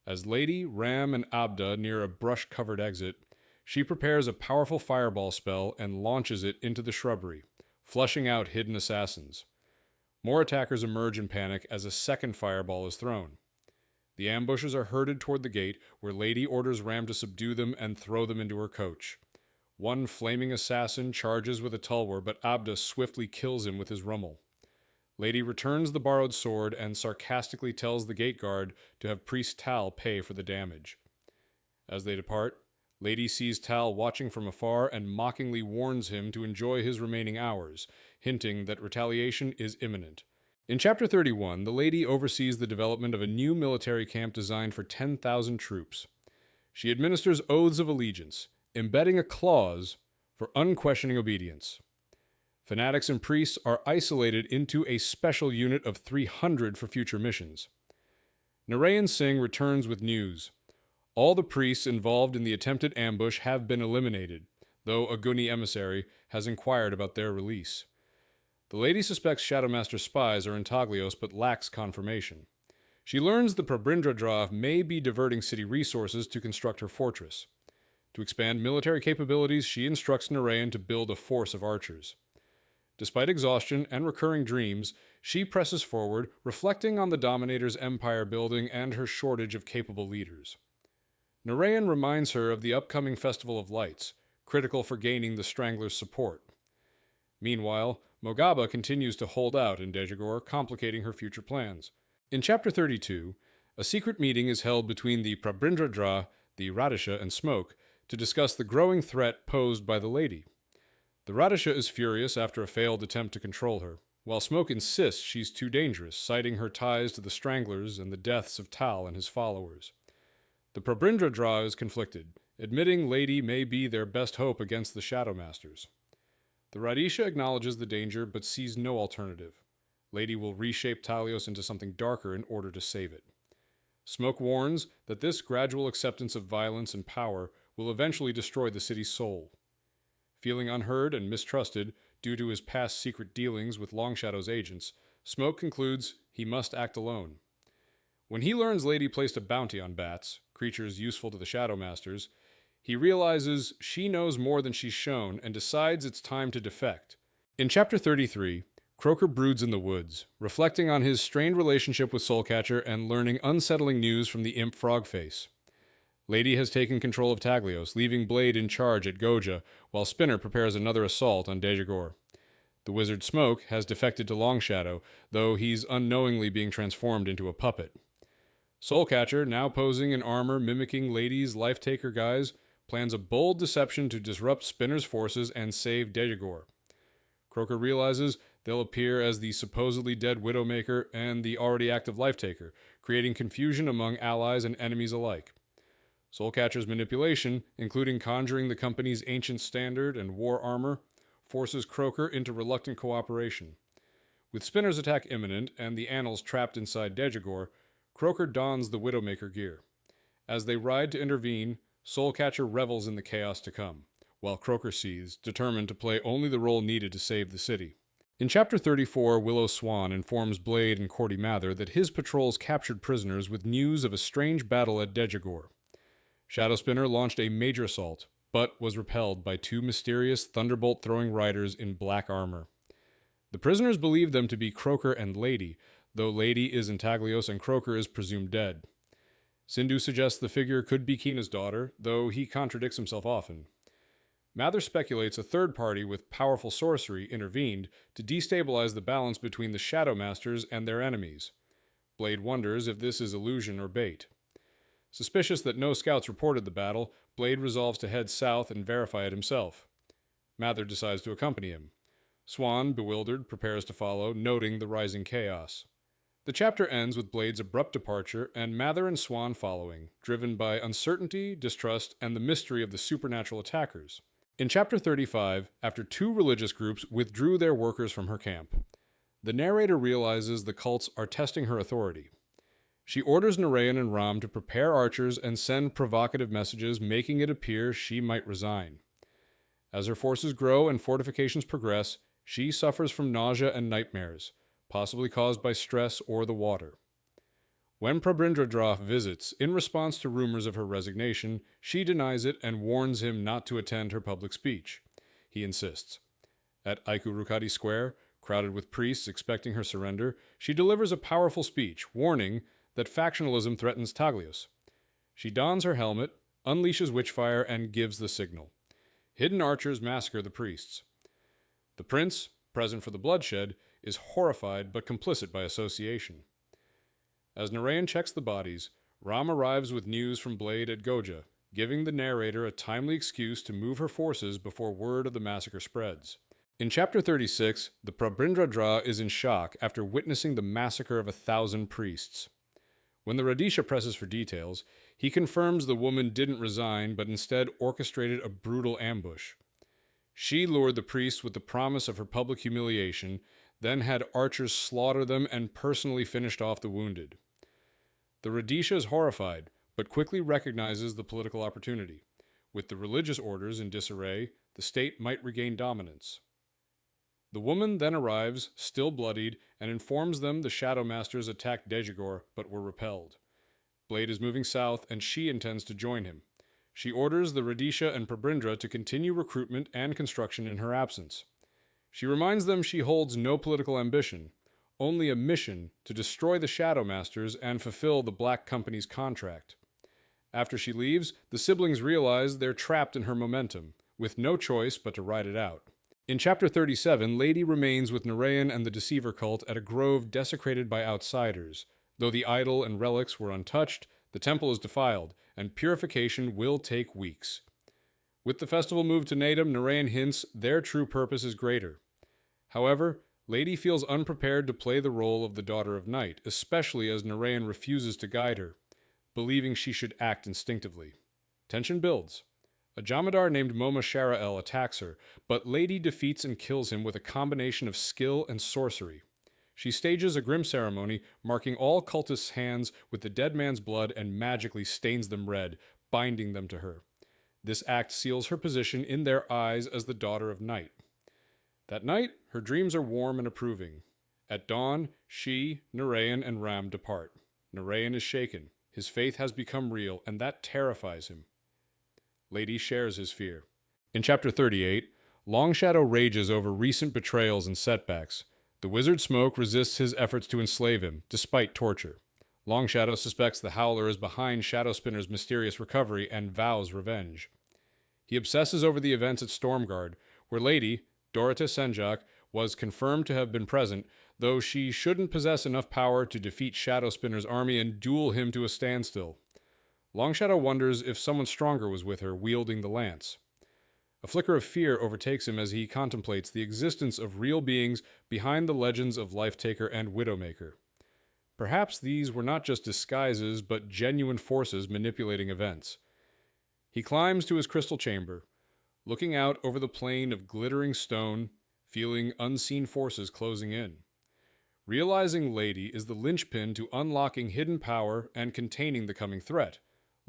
As Lady, Ram, and Abda near a brush-covered exit, she prepares a powerful fireball spell and launches it into the shrubbery, flushing out hidden assassins. More attackers emerge in panic as a second fireball is thrown. The ambushers are herded toward the gate, where Lady orders Ram to subdue them and throw them into her coach. One flaming assassin charges with a tulwar, but Abda swiftly kills him with his rummel. Lady returns the borrowed sword and sarcastically tells the gate guard to have Priest Tal pay for the damage. As they depart, Lady sees Tal watching from afar and mockingly warns him to enjoy his remaining hours, hinting that retaliation is imminent. In Chapter 31, the Lady oversees the development of a new military camp designed for 10,000 troops. She administers oaths of allegiance, embedding a clause for unquestioning obedience. Fanatics and priests are isolated into a special unit of 300 for future missions. Narayan Singh returns with news. All the priests involved in the attempted ambush have been eliminated, though a Gunny emissary has inquired about their release. The Lady suspects Shadowmaster spies are in Taglios but lacks confirmation. She learns the Prabindra Dra may be diverting city resources to construct her fortress. To expand military capabilities, she instructs Narayan to build a force of archers. Despite exhaustion and recurring dreams, she presses forward, reflecting on the Dominator's empire building and her shortage of capable leaders. Narayan reminds her of the upcoming Festival of Lights, critical for gaining the Strangler's support. Meanwhile, Mogaba continues to hold out in Dejagor, complicating her future plans. In Chapter 32, a secret meeting is held between the Prabindra Dra, the Radisha, and Smoke to discuss the growing threat posed by the lady. The Radisha is furious after a failed attempt to control her, while Smoke insists she's too dangerous, citing her ties to the Stranglers and the deaths of Tal and his followers. The Prabrindra Dra is conflicted, admitting Lady may be their best hope against the Shadow Masters. The Radisha acknowledges the danger but sees no alternative. Lady will reshape Talios into something darker in order to save it. Smoke warns that this gradual acceptance of violence and power will eventually destroy the city's soul. Feeling unheard and mistrusted due to his past secret dealings with Longshadow's agents, Smoke concludes he must act alone. When he learns Lady placed a bounty on bats, creatures useful to the Shadow Masters, he realizes she knows more than she's shown and decides it's time to defect. In Chapter 33, Croaker broods in the woods, reflecting on his strained relationship with Soulcatcher and learning unsettling news from the imp Frogface. Lady has taken control of Taglios, leaving Blade in charge at Goja, while Spinner prepares another assault on Dejagor. The wizard Smoke has defected to Longshadow, though he's unknowingly being transformed into a puppet. Soulcatcher, now posing in armor mimicking Lady's life-taker guise, plans a bold deception to disrupt Spinner's forces and save Dejagor. Croaker realizes they'll appear as the supposedly dead Widowmaker and the already active Life-Taker, creating confusion among allies and enemies alike. Soulcatcher's manipulation, including conjuring the company's ancient standard and war armor, forces Croaker into reluctant cooperation. With Spinner's attack imminent and the Annals trapped inside Dejagor, Croaker dons the Widowmaker gear. As they ride to intervene, Soulcatcher revels in the chaos to come, while Croaker seethes, determined to play only the role needed to save the city. In Chapter 34, Willow Swan informs Blade and Cordy Mather that his patrols captured prisoners with news of a strange battle at Dejagor. Shadowspinner launched a major assault, but was repelled by two mysterious thunderbolt-throwing riders in black armor. The prisoners believed them to be Croaker and Lady, though Lady is in Taglios and Croaker is presumed dead. Sindhu suggests the figure could be Kina's daughter, though he contradicts himself often. Mather speculates a third party with powerful sorcery intervened to destabilize the balance between the Shadow Masters and their enemies. Blade wonders if this is illusion or bait. Suspicious that no scouts reported the battle, Blade resolves to head south and verify it himself. Mather decides to accompany him. Swan, bewildered, prepares to follow, noting the rising chaos. The chapter ends with Blade's abrupt departure and Mather and Swan following, driven by uncertainty, distrust, and the mystery of the supernatural attackers. In Chapter 35, after two religious groups withdrew their workers from her camp, the narrator realizes the cults are testing her authority. She orders Narayan and Ram to prepare archers and send provocative messages, making it appear she might resign. As her forces grow and fortifications progress, she suffers from nausea and nightmares, possibly caused by stress or the water. When Prabrindra visits, in response to rumors of her resignation, she denies it and warns him not to attend her public speech. He insists. At Aikurukadi Square, crowded with priests expecting her surrender, she delivers a powerful speech, warning that factionalism threatens Taglios. She dons her helmet, unleashes witchfire, and gives the signal. Hidden archers massacre the priests. The prince, present for the bloodshed, is horrified but complicit by association. As Narayan checks the bodies, Ram arrives with news from Blade at Goja, giving the narrator a timely excuse to move her forces before word of the massacre spreads. In Chapter 36, the Prabrindra is in shock after witnessing the massacre of 1,000 priests. When the Radisha presses for details, he confirms the woman didn't resign but instead orchestrated a brutal ambush. She lured the priests with the promise of her public humiliation, then had archers slaughter them and personally finished off the wounded. The Radisha is horrified, but quickly recognizes the political opportunity. With the religious orders in disarray, the state might regain dominance. The woman then arrives, still bloodied, and informs them the Shadow Masters attacked Dejagor, but were repelled. Blade is moving south, and she intends to join him. She orders the Radisha and Prabrindra to continue recruitment and construction in her absence. She reminds them she holds no political ambition, only a mission to destroy the Shadow Masters and fulfill the Black Company's contract. After she leaves, the siblings realize they're trapped in her momentum, with no choice but to ride it out. In Chapter 37, Lady remains with Narayan and the Deceiver cult at a grove desecrated by outsiders. Though the idol and relics were untouched, the temple is defiled, and purification will take weeks. With the festival moved to Natum, Narayan hints their true purpose is greater. However, Lady feels unprepared to play the role of the Daughter of Night, especially as Narayan refuses to guide her, believing she should act instinctively. Tension builds. A Jamadar named Moma Sharael attacks her, but Lady defeats and kills him with a combination of skill and sorcery. She stages a grim ceremony, marking all cultists' hands with the dead man's blood and magically stains them red, binding them to her. This act seals her position in their eyes as the Daughter of Night. That night, her dreams are warm and approving. At dawn, she, Narayan, and Ram depart. Narayan is shaken. His faith has become real, and that terrifies him. Lady shares his fear. In Chapter 38, Longshadow rages over recent betrayals and setbacks. The wizard Smoke resists his efforts to enslave him, despite torture. Longshadow suspects the Howler is behind Shadowspinner's mysterious recovery and vows revenge. He obsesses over the events at Stormguard, where Lady, Dorota Senjak, was confirmed to have been present, though she shouldn't possess enough power to defeat Shadowspinner's army and duel him to a standstill. Longshadow wonders if someone stronger was with her, wielding the lance. A flicker of fear overtakes him as he contemplates the existence of real beings behind the legends of Lifetaker and Widowmaker. Perhaps these were not just disguises, but genuine forces manipulating events. He climbs to his crystal chamber, looking out over the plain of glittering stone, feeling unseen forces closing in. Realizing Lady is the linchpin to unlocking hidden power and containing the coming threat,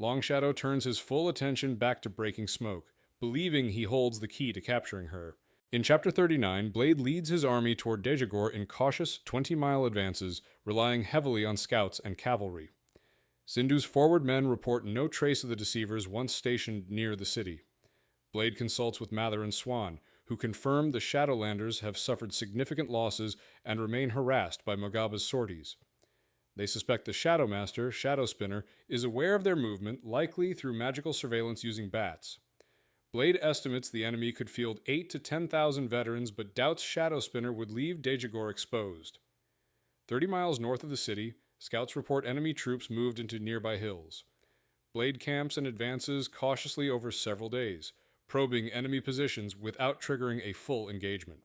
Longshadow turns his full attention back to breaking Smoke, believing he holds the key to capturing her. In Chapter 39, Blade leads his army toward Dejagor in cautious 20-mile advances, relying heavily on scouts and cavalry. Sindhu's forward men report no trace of the deceivers once stationed near the city. Blade consults with Mather and Swan, who confirm the Shadowlanders have suffered significant losses and remain harassed by Mogaba's sorties. They suspect the Shadowmaster, Shadowspinner, is aware of their movement, likely through magical surveillance using bats. Blade estimates the enemy could field 8,000 to 10,000 veterans, but doubts Shadowspinner would leave Dejagor exposed. 30 miles north of the city, scouts report enemy troops moved into nearby hills. Blade camps and advances cautiously over several days, probing enemy positions without triggering a full engagement.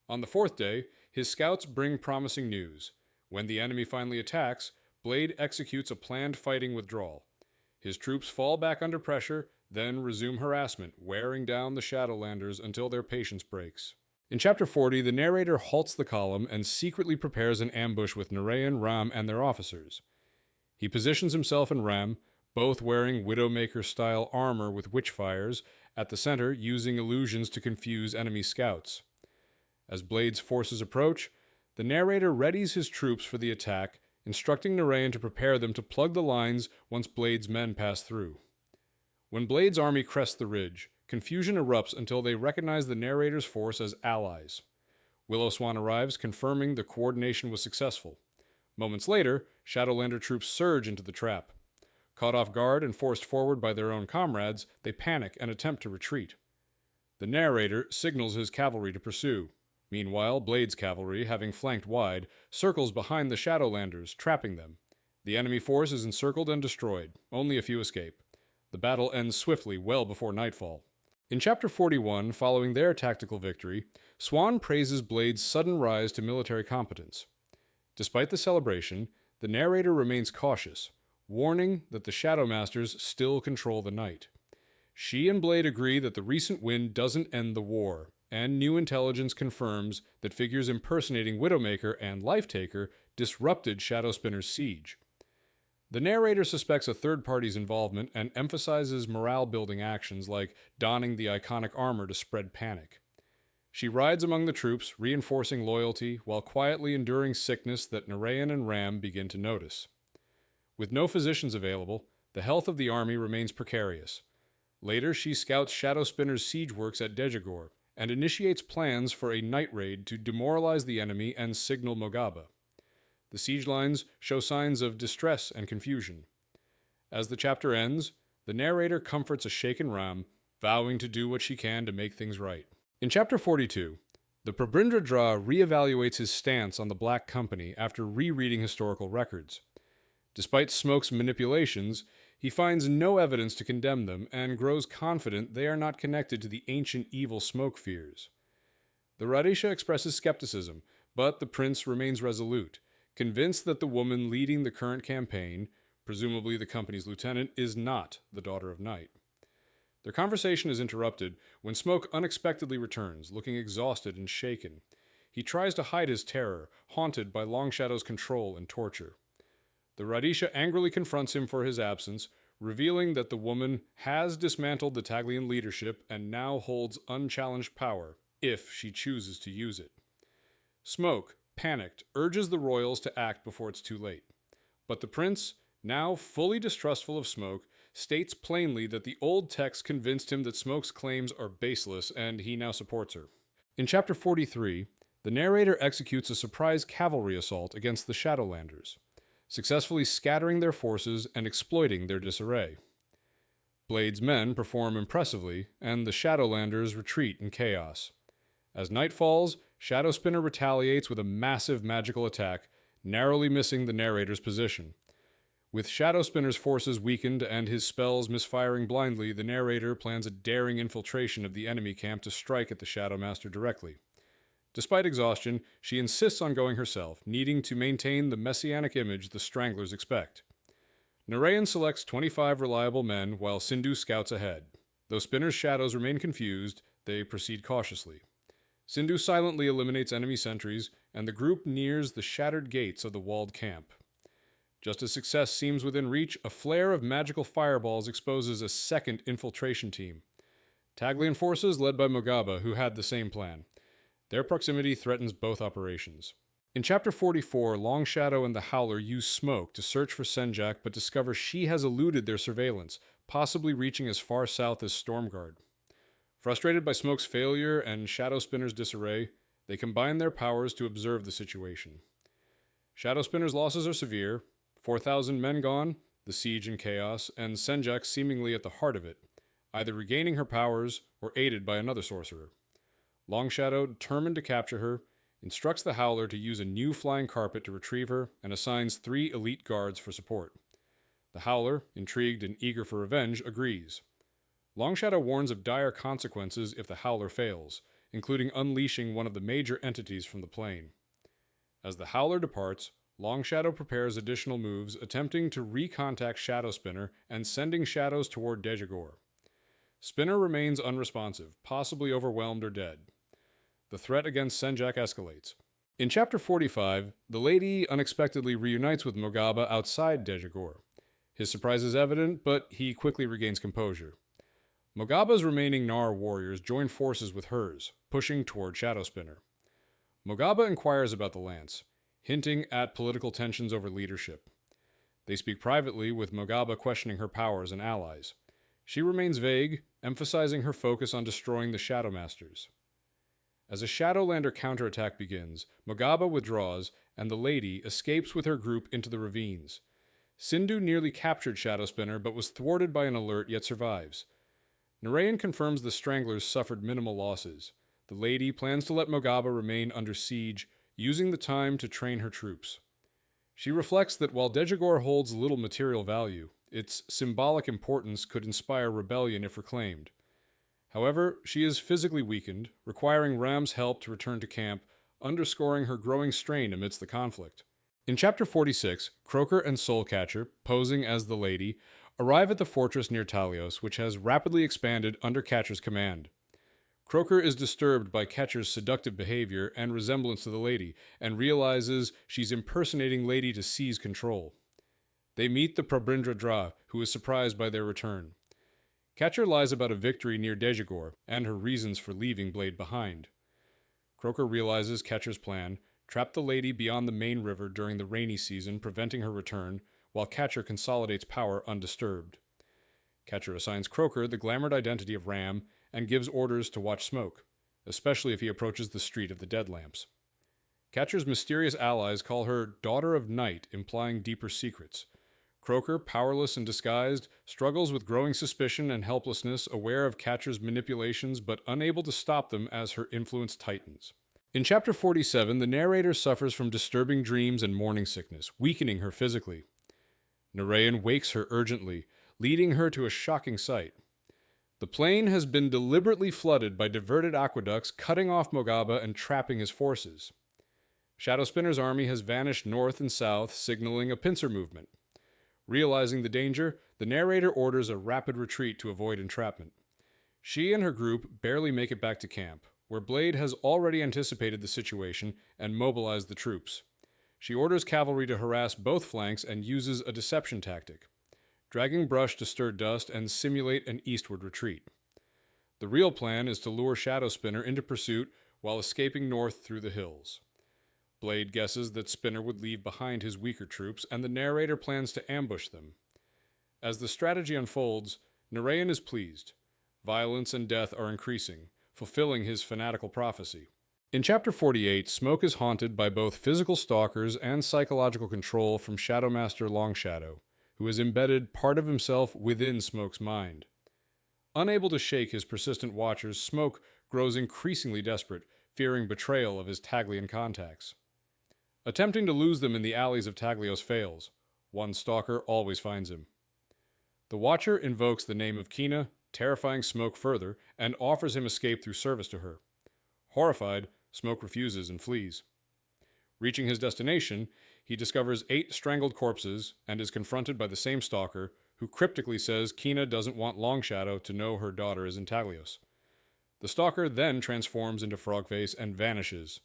On the fourth day, his scouts bring promising news. When the enemy finally attacks, Blade executes a planned fighting withdrawal. His troops fall back under pressure, then resume harassment, wearing down the Shadowlanders until their patience breaks. In Chapter 40, the narrator halts the column and secretly prepares an ambush with Narayan, Ram, and their officers. He positions himself and Ram, both wearing Widowmaker-style armor with witchfires, at the center, using illusions to confuse enemy scouts. As Blade's forces approach, the narrator readies his troops for the attack, instructing Narayan to prepare them to plug the lines once Blade's men pass through. When Blade's army crests the ridge, confusion erupts until they recognize the narrator's force as allies. Willow Swan arrives, confirming the coordination was successful. Moments later, Shadowlander troops surge into the trap. Caught off guard and forced forward by their own comrades, they panic and attempt to retreat. The narrator signals his cavalry to pursue. Meanwhile, Blade's cavalry, having flanked wide, circles behind the Shadowlanders, trapping them. The enemy force is encircled and destroyed. Only a few escape. The battle ends swiftly, well before nightfall. In Chapter 41, following their tactical victory, Swan praises Blade's sudden rise to military competence. Despite the celebration, the narrator remains cautious, warning that the Shadowmasters still control the night. She and Blade agree that the recent win doesn't end the war, and new intelligence confirms that figures impersonating Widowmaker and Lifetaker disrupted Shadowspinner's siege. The narrator suspects a third party's involvement and emphasizes morale-building actions like donning the iconic armor to spread panic. She rides among the troops, reinforcing loyalty, while quietly enduring sickness that Narayan and Ram begin to notice. With no physicians available, the health of the army remains precarious. Later, she scouts Shadowspinner's siege works at Dejagor, and initiates plans for a night raid to demoralize the enemy and signal Mogaba. The siege lines show signs of distress and confusion. As the chapter ends, the narrator comforts a shaken Ram, vowing to do what she can to make things right. In Chapter 42, the Prabindra Dra reevaluates his stance on the Black Company after rereading historical records. Despite Smoke's manipulations, He finds no evidence to condemn them and grows confident they are not connected to the ancient evil Smoke fears. The Radisha expresses skepticism, but the prince remains resolute, convinced that the woman leading the current campaign, presumably the company's lieutenant, is not the daughter of Night. Their conversation is interrupted when Smoke unexpectedly returns, looking exhausted and shaken. He tries to hide his terror, haunted by Longshadow's control and torture. The Radisha angrily confronts him for his absence, revealing that the woman has dismantled the Taglian leadership and now holds unchallenged power, if she chooses to use it. Smoke, panicked, urges the royals to act before it's too late. But the prince, now fully distrustful of Smoke, states plainly that the old text convinced him that Smoke's claims are baseless and he now supports her. In Chapter 43, the narrator executes a surprise cavalry assault against the Shadowlanders, successfully scattering their forces and exploiting their disarray. Blade's men perform impressively, and the Shadowlanders retreat in chaos. As night falls, Shadowspinner retaliates with a massive magical attack, narrowly missing the narrator's position. With Shadowspinner's forces weakened and his spells misfiring blindly, the narrator plans a daring infiltration of the enemy camp to strike at the Shadowmaster directly. Despite exhaustion, she insists on going herself, needing to maintain the messianic image the Stranglers expect. Narayan selects 25 reliable men while Sindhu scouts ahead. Though Spinner's shadows remain confused, they proceed cautiously. Sindhu silently eliminates enemy sentries, and the group nears the shattered gates of the walled camp. Just as success seems within reach, a flare of magical fireballs exposes a second infiltration team. Taglian forces led by Mogaba, who had the same plan. Their proximity threatens both operations. In Chapter 44, Longshadow and the Howler use Smoke to search for Senjak, but discover she has eluded their surveillance, possibly reaching as far south as Stormguard. Frustrated by Smoke's failure and Shadowspinner's disarray, they combine their powers to observe the situation. Shadowspinner's losses are severe, 4,000 men gone, the siege in chaos, and Senjak seemingly at the heart of it, either regaining her powers or aided by another sorcerer. Longshadow, determined to capture her, instructs the Howler to use a new flying carpet to retrieve her and assigns 3 elite guards for support. The Howler, intrigued and eager for revenge, agrees. Longshadow warns of dire consequences if the Howler fails, including unleashing one of the major entities from the plane. As the Howler departs, Longshadow prepares additional moves, attempting to recontact Shadowspinner and sending shadows toward Dejagor. Spinner remains unresponsive, possibly overwhelmed or dead. The threat against Senjak escalates. In Chapter 45, the lady unexpectedly reunites with Mogaba outside Dejagor. His surprise is evident, but he quickly regains composure. Mogaba's remaining Nar warriors join forces with hers, pushing toward Shadowspinner. Mogaba inquires about the lance, hinting at political tensions over leadership. They speak privately, with Mogaba questioning her powers and allies. She remains vague, emphasizing her focus on destroying the Shadowmasters. As a Shadowlander counterattack begins, Mogaba withdraws, and the lady escapes with her group into the ravines. Sindhu nearly captured Shadowspinner, but was thwarted by an alert, yet survives. Narayan confirms the Stranglers suffered minimal losses. The lady plans to let Mogaba remain under siege, using the time to train her troops. She reflects that while Dejagor holds little material value, its symbolic importance could inspire rebellion if reclaimed. However, she is physically weakened, requiring Ram's help to return to camp, underscoring her growing strain amidst the conflict. In Chapter 46, Croaker and Soulcatcher, posing as the lady, arrive at the fortress near Talios, which has rapidly expanded under Catcher's command. Croaker is disturbed by Catcher's seductive behavior and resemblance to the lady, and realizes she's impersonating Lady to seize control. They meet the Prabrindra Dra, who is surprised by their return. Catcher lies about a victory near Dejagor, and her reasons for leaving Blade behind. Croaker realizes Catcher's plan, trap the lady beyond the main river during the rainy season, preventing her return, while Catcher consolidates power undisturbed. Catcher assigns Croaker the glamoured identity of Ram, and gives orders to watch Smoke, especially if he approaches the Street of the Dead Lamps. Catcher's mysterious allies call her Daughter of Night, implying deeper secrets. Croaker, powerless and disguised, struggles with growing suspicion and helplessness, aware of Catcher's manipulations but unable to stop them as her influence tightens. In Chapter 47, the narrator suffers from disturbing dreams and morning sickness, weakening her physically. Narayan wakes her urgently, leading her to a shocking sight. The plain has been deliberately flooded by diverted aqueducts, cutting off Mogaba and trapping his forces. Shadowspinner's army has vanished north and south, signaling a pincer movement. Realizing the danger, the narrator orders a rapid retreat to avoid entrapment. She and her group barely make it back to camp, where Blade has already anticipated the situation and mobilized the troops. She orders cavalry to harass both flanks and uses a deception tactic, dragging brush to stir dust and simulate an eastward retreat. The real plan is to lure Shadowspinner into pursuit while escaping north through the hills. Blade guesses that Spinner would leave behind his weaker troops, and the narrator plans to ambush them. As the strategy unfolds, Narayan is pleased. Violence and death are increasing, fulfilling his fanatical prophecy. In Chapter 48, Smoke is haunted by both physical stalkers and psychological control from Shadowmaster Longshadow, who has embedded part of himself within Smoke's mind. Unable to shake his persistent watchers, Smoke grows increasingly desperate, fearing betrayal of his Taglian contacts. Attempting to lose them in the alleys of Taglios fails. One stalker always finds him. The Watcher invokes the name of Kina, terrifying Smoke further, and offers him escape through service to her. Horrified, Smoke refuses and flees. Reaching his destination, he discovers 8 strangled corpses and is confronted by the same stalker, who cryptically says Kina doesn't want Longshadow to know her daughter is in Taglios. The stalker then transforms into Frogface and vanishes.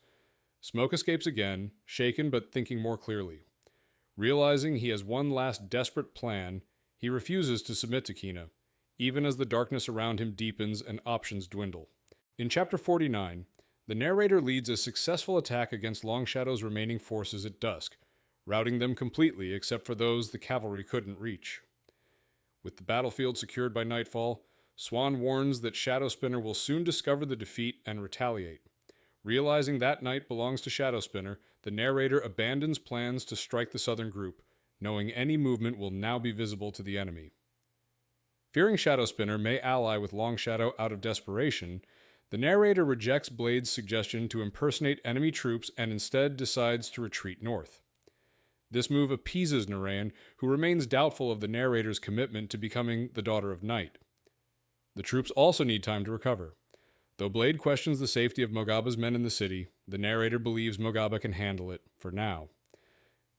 Smoke escapes again, shaken but thinking more clearly. Realizing he has one last desperate plan, he refuses to submit to Kina, even as the darkness around him deepens and options dwindle. In Chapter 49, the narrator leads a successful attack against Longshadow's remaining forces at dusk, routing them completely except for those the cavalry couldn't reach. With the battlefield secured by nightfall, Swan warns that Shadowspinner will soon discover the defeat and retaliate. Realizing that night belongs to Shadowspinner, the narrator abandons plans to strike the southern group, knowing any movement will now be visible to the enemy. Fearing Shadowspinner may ally with Longshadow out of desperation, the narrator rejects Blade's suggestion to impersonate enemy troops and instead decides to retreat north. This move appeases Narayan, who remains doubtful of the narrator's commitment to becoming the Daughter of Night. The troops also need time to recover. Though Blade questions the safety of Mogaba's men in the city, the narrator believes Mogaba can handle it, for now.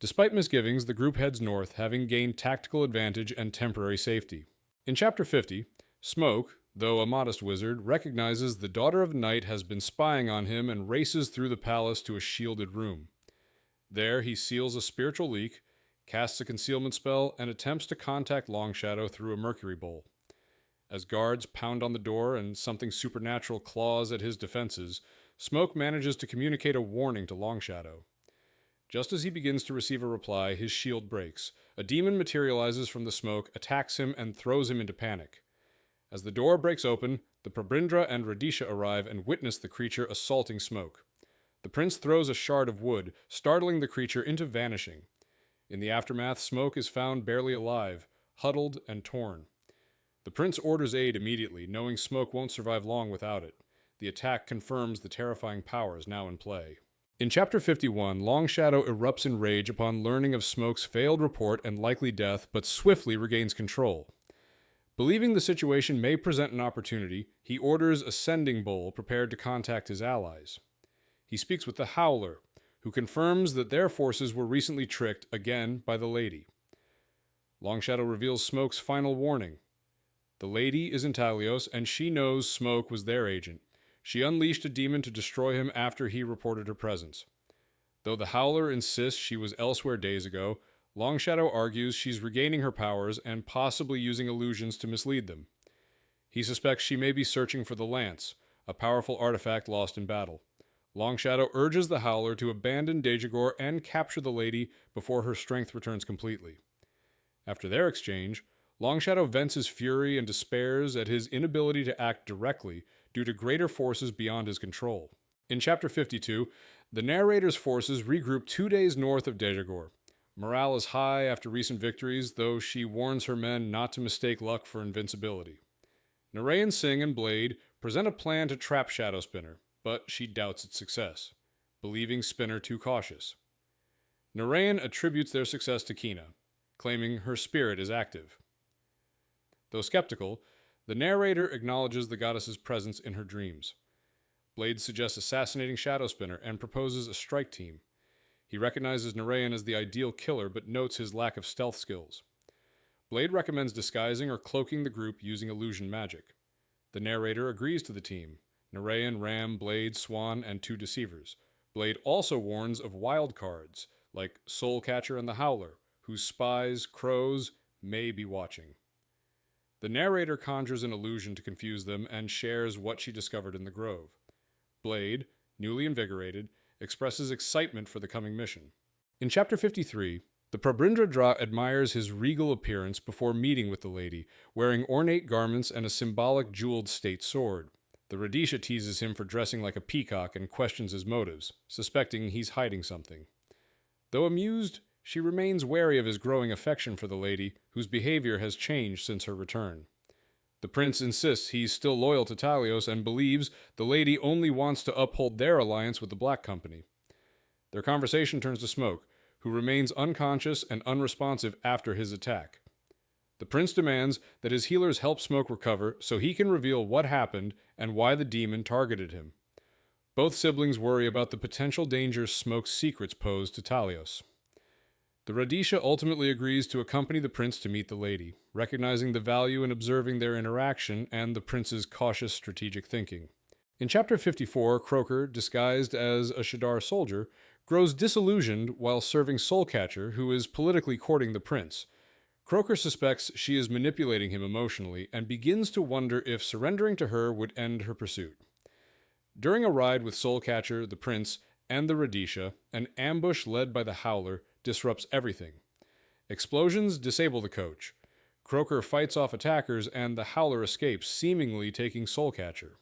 Despite misgivings, the group heads north, having gained tactical advantage and temporary safety. In Chapter 50, Smoke, though a modest wizard, recognizes the Daughter of Night has been spying on him and races through the palace to a shielded room. There, he seals a spiritual leak, casts a concealment spell, and attempts to contact Longshadow through a mercury bowl. As guards pound on the door and something supernatural claws at his defenses, Smoke manages to communicate a warning to Longshadow. Just as he begins to receive a reply, his shield breaks. A demon materializes from the smoke, attacks him, and throws him into panic. As the door breaks open, the Prabindra and Radisha arrive and witness the creature assaulting Smoke. The prince throws a shard of wood, startling the creature into vanishing. In the aftermath, Smoke is found barely alive, huddled and torn. The prince orders aid immediately, knowing Smoke won't survive long without it. The attack confirms the terrifying powers now in play. In Chapter 51, Longshadow erupts in rage upon learning of Smoke's failed report and likely death, but swiftly regains control. Believing the situation may present an opportunity, he orders a sending bowl prepared to contact his allies. He speaks with the Howler, who confirms that their forces were recently tricked, again, by the Lady. Longshadow reveals Smoke's final warning. The Lady is in Taglios, and she knows Smoke was their agent. She unleashed a demon to destroy him after he reported her presence. Though the Howler insists she was elsewhere days ago, Longshadow argues she's regaining her powers and possibly using illusions to mislead them. He suspects she may be searching for the Lance, a powerful artifact lost in battle. Longshadow urges the Howler to abandon Dejagor and capture the Lady before her strength returns completely. After their exchange, Longshadow vents his fury and despairs at his inability to act directly due to greater forces beyond his control. In Chapter 52, the narrator's forces regroup 2 days north of Dejagor. Morale is high after recent victories, though she warns her men not to mistake luck for invincibility. Narayan Singh and Blade present a plan to trap Shadowspinner, but she doubts its success, believing Spinner too cautious. Narayan attributes their success to Kina, claiming her spirit is active. Though skeptical, the narrator acknowledges the goddess's presence in her dreams. Blade suggests assassinating Shadowspinner and proposes a strike team. He recognizes Narayan as the ideal killer, but notes his lack of stealth skills. Blade recommends disguising or cloaking the group using illusion magic. The narrator agrees to the team: Narayan, Ram, Blade, Swan, and 2 deceivers. Blade also warns of wild cards, like Soulcatcher and the Howler, whose spies, crows, may be watching. The narrator conjures an illusion to confuse them and shares what she discovered in the grove. Blade, newly invigorated, expresses excitement for the coming mission. In Chapter 53, the Prabindra admires his regal appearance before meeting with the lady, wearing ornate garments and a symbolic jeweled state sword. The Radisha teases him for dressing like a peacock and questions his motives, suspecting he's hiding something. Though amused, she remains wary of his growing affection for the lady, whose behavior has changed since her return. The prince insists he's still loyal to Talios and believes the lady only wants to uphold their alliance with the Black Company. Their conversation turns to Smoke, who remains unconscious and unresponsive after his attack. The prince demands that his healers help Smoke recover so he can reveal what happened and why the demon targeted him. Both siblings worry about the potential dangers Smoke's secrets pose to Talios. The Radisha ultimately agrees to accompany the prince to meet the lady, recognizing the value in observing their interaction and the prince's cautious strategic thinking. In Chapter 54, Croker, disguised as a Shadar soldier, grows disillusioned while serving Soulcatcher, who is politically courting the prince. Croker suspects she is manipulating him emotionally and begins to wonder if surrendering to her would end her pursuit. During a ride with Soulcatcher, the prince, and the Radisha, an ambush led by the Howler disrupts everything. Explosions disable the coach. Croker fights off attackers and the Howler escapes, seemingly taking Soulcatcher.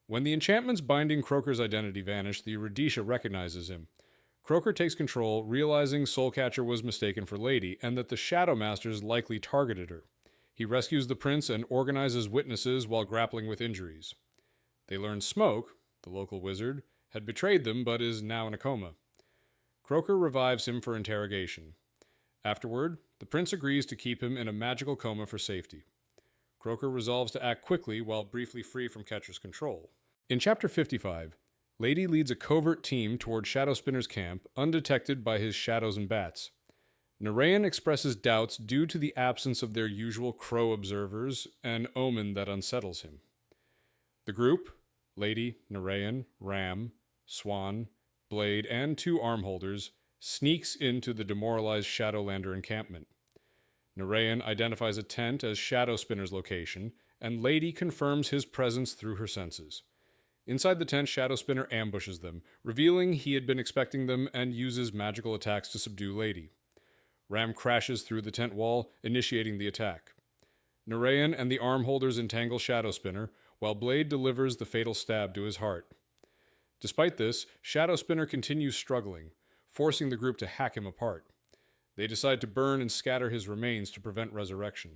When the enchantments binding Croker's identity vanish, the Radisha recognizes him. Croker takes control, realizing Soulcatcher was mistaken for Lady, and that the Shadow Masters likely targeted her. He rescues the prince and organizes witnesses while grappling with injuries. They learn Smoke, the local wizard, had betrayed them but is now in a coma. Croker revives him for interrogation. Afterward, the prince agrees to keep him in a magical coma for safety. Croker resolves to act quickly while briefly free from Catcher's control. In Chapter 55, Lady leads a covert team toward Shadowspinner's camp, undetected by his shadows and bats. Narayan expresses doubts due to the absence of their usual crow observers, an omen that unsettles him. The group, Lady, Narayan, Ram, Swan, Blade, and 2 armholders, sneaks into the demoralized Shadowlander encampment. Narayan identifies a tent as Shadowspinner's location, and Lady confirms his presence through her senses. Inside the tent, Shadowspinner ambushes them, revealing he had been expecting them and uses magical attacks to subdue Lady. Ram crashes through the tent wall, initiating the attack. Narayan and the armholders entangle Shadowspinner, while Blade delivers the fatal stab to his heart. Despite this, Shadowspinner continues struggling, forcing the group to hack him apart. They decide to burn and scatter his remains to prevent resurrection.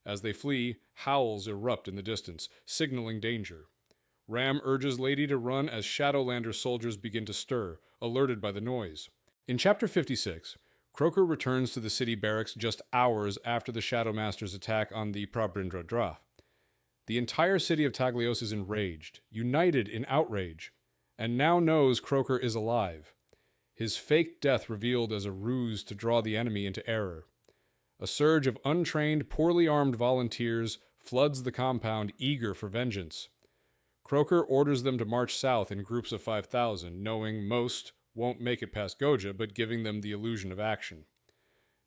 As they flee, howls erupt in the distance, signaling danger. Ram urges Lady to run as Shadowlander soldiers begin to stir, alerted by the noise. In Chapter 56, Croker returns to the city barracks just hours after the Shadowmaster's attack on the Prabindra. The entire city of Taglios is enraged, united in outrage, and now knows Croker is alive. His fake death revealed as a ruse to draw the enemy into error. A surge of untrained, poorly armed volunteers floods the compound, eager for vengeance. Croker orders them to march south in groups of 5,000, knowing most won't make it past Goja, but giving them the illusion of action.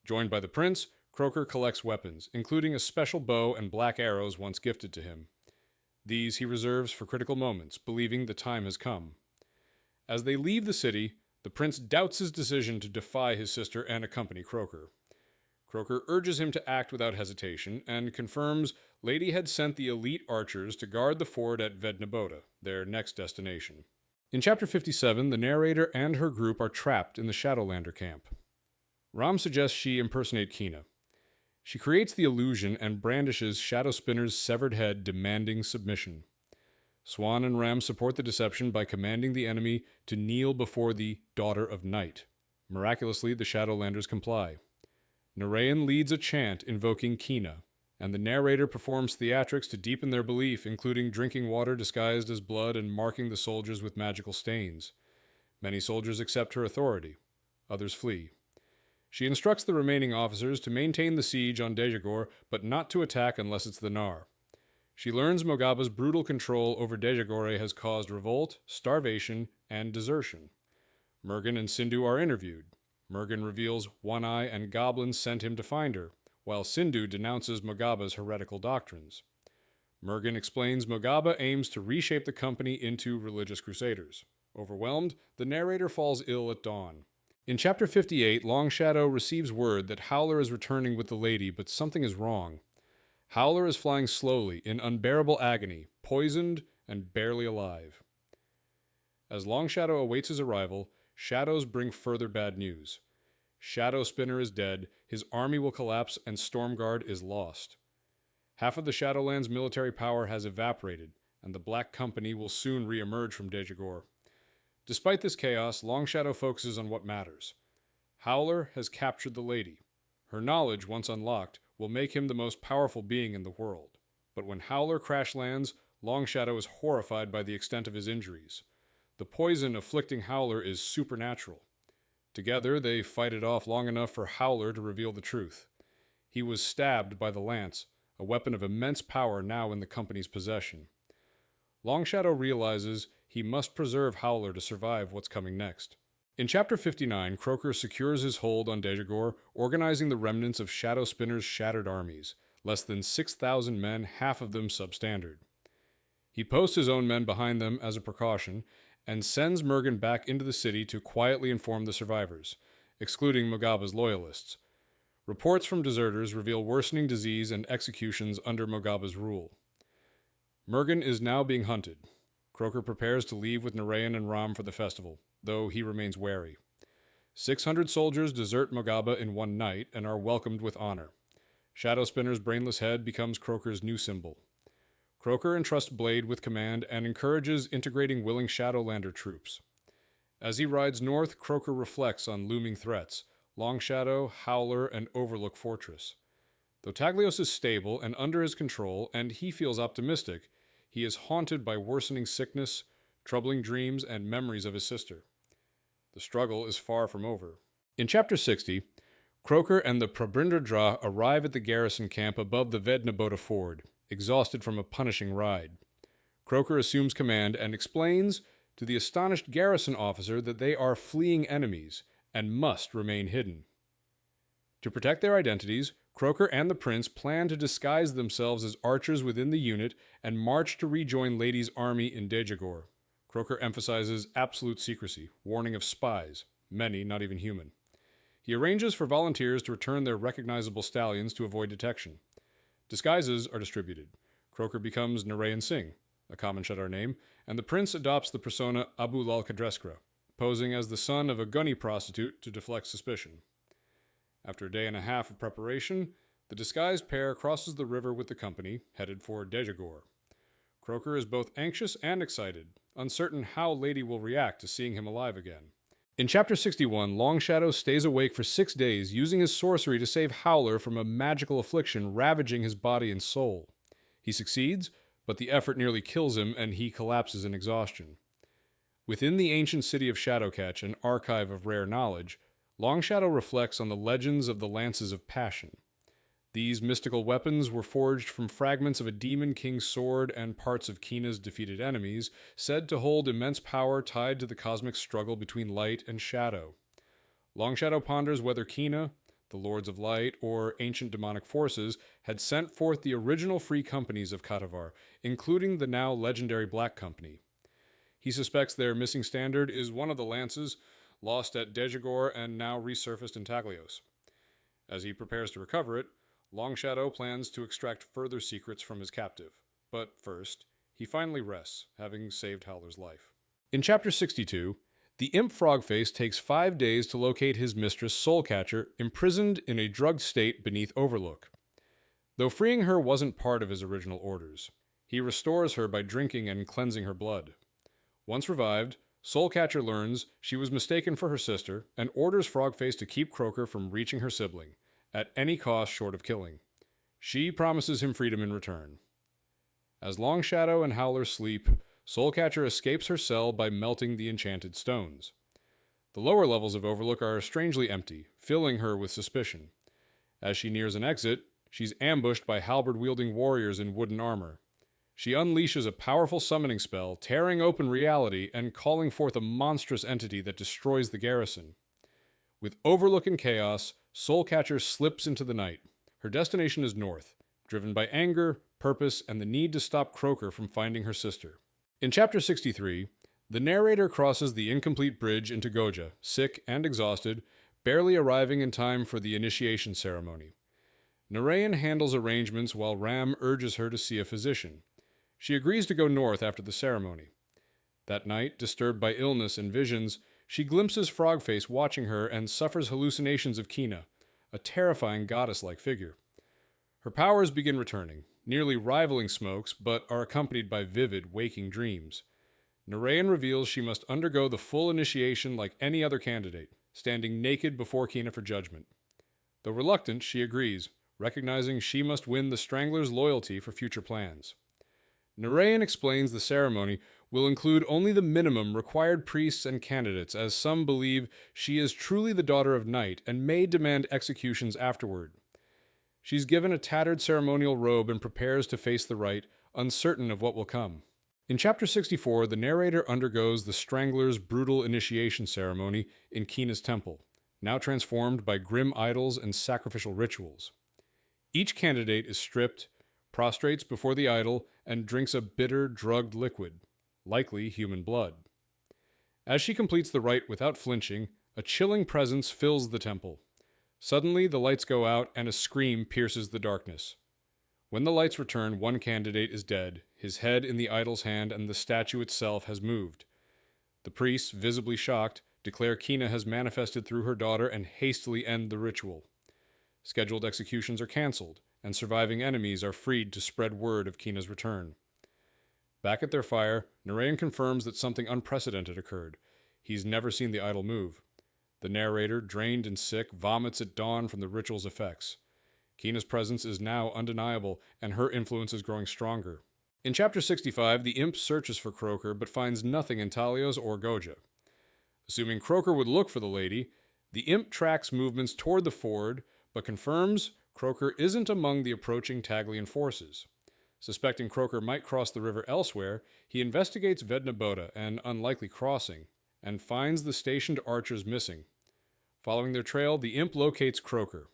Joined by the prince, Croker collects weapons, including a special bow and black arrows once gifted to him. These he reserves for critical moments, believing the time has come. As they leave the city, the prince doubts his decision to defy his sister and accompany Croker. Croker urges him to act without hesitation and confirms Lady had sent the elite archers to guard the fort at Vednaboda, their next destination. In Chapter 57, the narrator and her group are trapped in the Shadowlander camp. Ram suggests she impersonate Kina. She creates the illusion and brandishes Shadowspinner's severed head, demanding submission. Swan and Ram support the deception by commanding the enemy to kneel before the Daughter of Night. Miraculously, the Shadowlanders comply. Narayan leads a chant invoking Kina, and the narrator performs theatrics to deepen their belief, including drinking water disguised as blood and marking the soldiers with magical stains. Many soldiers accept her authority. Others flee. She instructs the remaining officers to maintain the siege on Dejagor, but not to attack unless it's the Nar. She learns Mogaba's brutal control over Dejagore has caused revolt, starvation, and desertion. Mergen and Sindhu are interviewed. Mergen reveals One Eye and goblins sent him to find her, while Sindhu denounces Mogaba's heretical doctrines. Mergen explains Mogaba aims to reshape the company into religious crusaders. Overwhelmed, the narrator falls ill at dawn. In Chapter 58, Long Shadow receives word that Howler is returning with the lady, but something is wrong. Howler is flying slowly, in unbearable agony, poisoned and barely alive. As Long Shadow awaits his arrival, shadows bring further bad news. Shadow Spinner is dead, his army will collapse, and Stormguard is lost. Half of the Shadowlands' military power has evaporated, and the Black Company will soon re-emerge from Dejagor. Despite this chaos, Long Shadow focuses on what matters. Howler has captured the lady. Her knowledge, once unlocked, will make him the most powerful being in the world. But when Howler crash lands, Long Shadow is horrified by the extent of his injuries. The poison afflicting Howler is supernatural. Together, they fight it off long enough for Howler to reveal the truth. He was stabbed by the lance, a weapon of immense power now in the company's possession. Long Shadow realizes he must preserve Howler to survive what's coming next. In Chapter 59, Croker secures his hold on Dejagor, organizing the remnants of Shadow Spinner's shattered armies, less than 6,000 men, half of them substandard. He posts his own men behind them as a precaution, and sends Mergen back into the city to quietly inform the survivors, excluding Mogaba's loyalists. Reports from deserters reveal worsening disease and executions under Mogaba's rule. Mergen is now being hunted. Croker prepares to leave with Narayan and Ram for the festival, though he remains wary. 600 soldiers desert Mogaba in one night and are welcomed with honor. Shadow Spinner's brainless head becomes Croker's new symbol. Croker entrusts Blade with command and encourages integrating willing Shadowlander troops. As he rides north, Croker reflects on looming threats: Long Shadow, Howler, and Overlook Fortress. Though Taglios is stable and under his control, and he feels optimistic, he is haunted by worsening sickness, troubling dreams, and memories of his sister. The struggle is far from over. In Chapter 60, Croker and the Prabindra arrive at the garrison camp above the Vednaboda Ford, exhausted from a punishing ride. Croker assumes command and explains to the astonished garrison officer that they are fleeing enemies and must remain hidden. To protect their identities, Croker and the prince plan to disguise themselves as archers within the unit and march to rejoin Lady's army in Dejagor. Croker emphasizes absolute secrecy, warning of spies, many not even human. He arranges for volunteers to return their recognizable stallions to avoid detection. Disguises are distributed. Croker becomes Narayan Singh, a common Shadar name, and the prince adopts the persona Abu Lal Kadreskra, posing as the son of a Gunny prostitute to deflect suspicion. After a day and a half of preparation, the disguised pair crosses the river with the company, headed for Dejagor. Croker is both anxious and excited, uncertain how Lady will react to seeing him alive again. In Chapter 61, Long Shadow stays awake for 6 days, using his sorcery to save Howler from a magical affliction ravaging his body and soul. He succeeds, but the effort nearly kills him and he collapses in exhaustion. Within the ancient city of Shadowcatch, an archive of rare knowledge, Long Shadow reflects on the legends of the Lances of Passion. These mystical weapons were forged from fragments of a demon king's sword and parts of Kina's defeated enemies, said to hold immense power tied to the cosmic struggle between light and shadow. Long Shadow ponders whether Kina, the Lords of Light, or ancient demonic forces had sent forth the original free companies of Katavar, including the now legendary Black Company. He suspects their missing standard is one of the lances, lost at Dejagor and now resurfaced in Taglios. As he prepares to recover it, Long Shadow plans to extract further secrets from his captive. But first, he finally rests, having saved Howler's life. In Chapter 62, the Imp Frogface takes 5 days to locate his mistress Soulcatcher, imprisoned in a drugged state beneath Overlook. Though freeing her wasn't part of his original orders, he restores her by drinking and cleansing her blood. Once revived, Soulcatcher learns she was mistaken for her sister and orders Frogface to keep Croker from reaching her sibling, at any cost short of killing. She promises him freedom in return. As Longshadow and Howler sleep, Soulcatcher escapes her cell by melting the enchanted stones. The lower levels of Overlook are strangely empty, filling her with suspicion. As she nears an exit, she's ambushed by halberd-wielding warriors in wooden armor. She unleashes a powerful summoning spell, tearing open reality and calling forth a monstrous entity that destroys the garrison. With Overlook in chaos, Soulcatcher slips into the night. Her destination is north, driven by anger, purpose, and the need to stop Croaker from finding her sister. In Chapter 63, the narrator crosses the incomplete bridge into Goja, sick and exhausted, barely arriving in time for the initiation ceremony. Narayan handles arrangements while Ram urges her to see a physician. She agrees to go north after the ceremony. That night, disturbed by illness and visions, she glimpses Frogface watching her and suffers hallucinations of Kina, a terrifying goddess-like figure. Her powers begin returning, nearly rivaling Smoke's, but are accompanied by vivid, waking dreams. Narayan reveals she must undergo the full initiation like any other candidate, standing naked before Kina for judgment. Though reluctant, she agrees, recognizing she must win the Strangler's loyalty for future plans. Narayan explains the ceremony will include only the minimum required priests and candidates, as some believe she is truly the daughter of Night and may demand executions afterward. She's given a tattered ceremonial robe and prepares to face the rite, uncertain of what will come. In Chapter 64, the narrator undergoes the Strangler's brutal initiation ceremony in Kina's temple, now transformed by grim idols and sacrificial rituals. Each candidate is stripped, prostrates before the idol, and drinks a bitter, drugged liquid, likely human blood. As she completes the rite without flinching, a chilling presence fills the temple. Suddenly, the lights go out and a scream pierces the darkness. When the lights return, one candidate is dead, his head in the idol's hand, and the statue itself has moved. The priests, visibly shocked, declare Kina has manifested through her daughter and hastily end the ritual. Scheduled executions are cancelled, and surviving enemies are freed to spread word of Kina's return. Back at their fire, Narayan confirms that something unprecedented occurred. He's never seen the idol move. The narrator, drained and sick, vomits at dawn from the ritual's effects. Kina's presence is now undeniable, and her influence is growing stronger. In Chapter 65, the imp searches for Croaker, but finds nothing in Talios or Goja. Assuming Croaker would look for the lady, the imp tracks movements toward the ford, but confirms Croaker isn't among the approaching Taglian forces. Suspecting Croaker might cross the river elsewhere, he investigates Vednaboda, an unlikely crossing, and finds the stationed archers missing. Following their trail, the imp locates Croaker.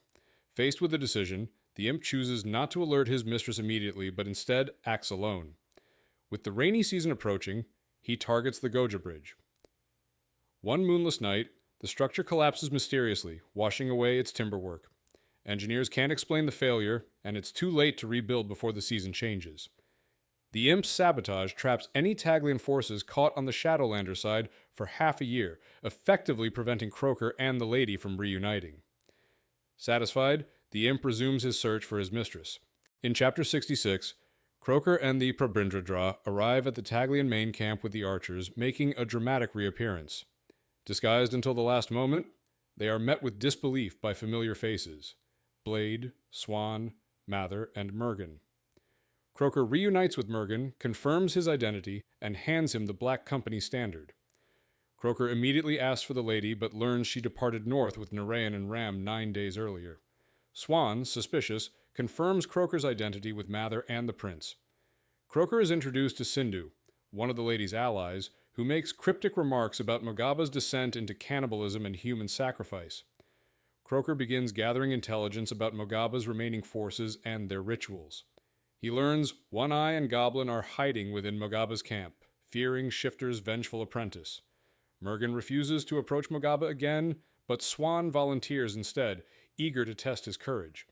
Faced with a decision, the imp chooses not to alert his mistress immediately, but instead acts alone. With the rainy season approaching, he targets the Goja Bridge. One moonless night, the structure collapses mysteriously, washing away its timberwork. Engineers can't explain the failure, and it's too late to rebuild before the season changes. The imp's sabotage traps any Taglian forces caught on the Shadowlander side for half a year, effectively preventing Croaker and the lady from reuniting. Satisfied, the imp resumes his search for his mistress. In Chapter 66, Croaker and the Prabindradra arrive at the Taglian main camp with the archers, making a dramatic reappearance. Disguised until the last moment, they are met with disbelief by familiar faces: Blade, Swan, Mather, and Mergen. Croaker reunites with Mergen, confirms his identity, and hands him the Black Company standard. Croaker immediately asks for the lady, but learns she departed north with Narayan and Ram 9 days earlier. Swan, suspicious, confirms Croaker's identity with Mather and the prince. Croaker is introduced to Sindhu, one of the lady's allies, who makes cryptic remarks about Mogaba's descent into cannibalism and human sacrifice. Croaker begins gathering intelligence about Mogaba's remaining forces and their rituals. He learns One Eye and Goblin are hiding within Mogaba's camp, fearing Shifter's vengeful apprentice. Mergen refuses to approach Mogaba again, but Swan volunteers instead, eager to test his courage.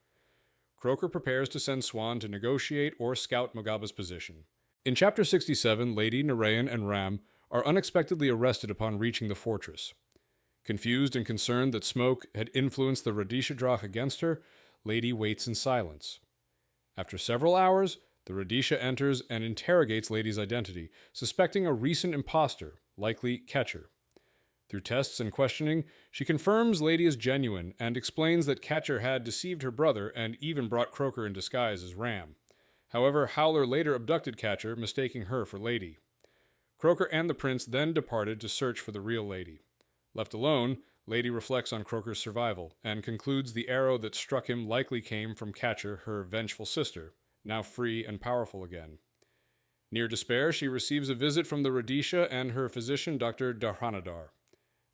Croaker prepares to send Swan to negotiate or scout Mogaba's position. In Chapter 67, Lady, Narayan, and Ram are unexpectedly arrested upon reaching the fortress. Confused and concerned that Smoke had influenced the Radisha against her, Lady waits in silence. After several hours, the Radisha enters and interrogates Lady's identity, suspecting a recent imposter, likely Catcher. Through tests and questioning, she confirms Lady is genuine and explains that Catcher had deceived her brother and even brought Croaker in disguise as Ram. However, Howler later abducted Catcher, mistaking her for Lady. Croaker and the prince then departed to search for the real Lady. Left alone, Lady reflects on Croaker's survival and concludes the arrow that struck him likely came from Catcher, her vengeful sister, now free and powerful again. Near despair, she receives a visit from the Radisha and her physician, Dr. Darhanadar.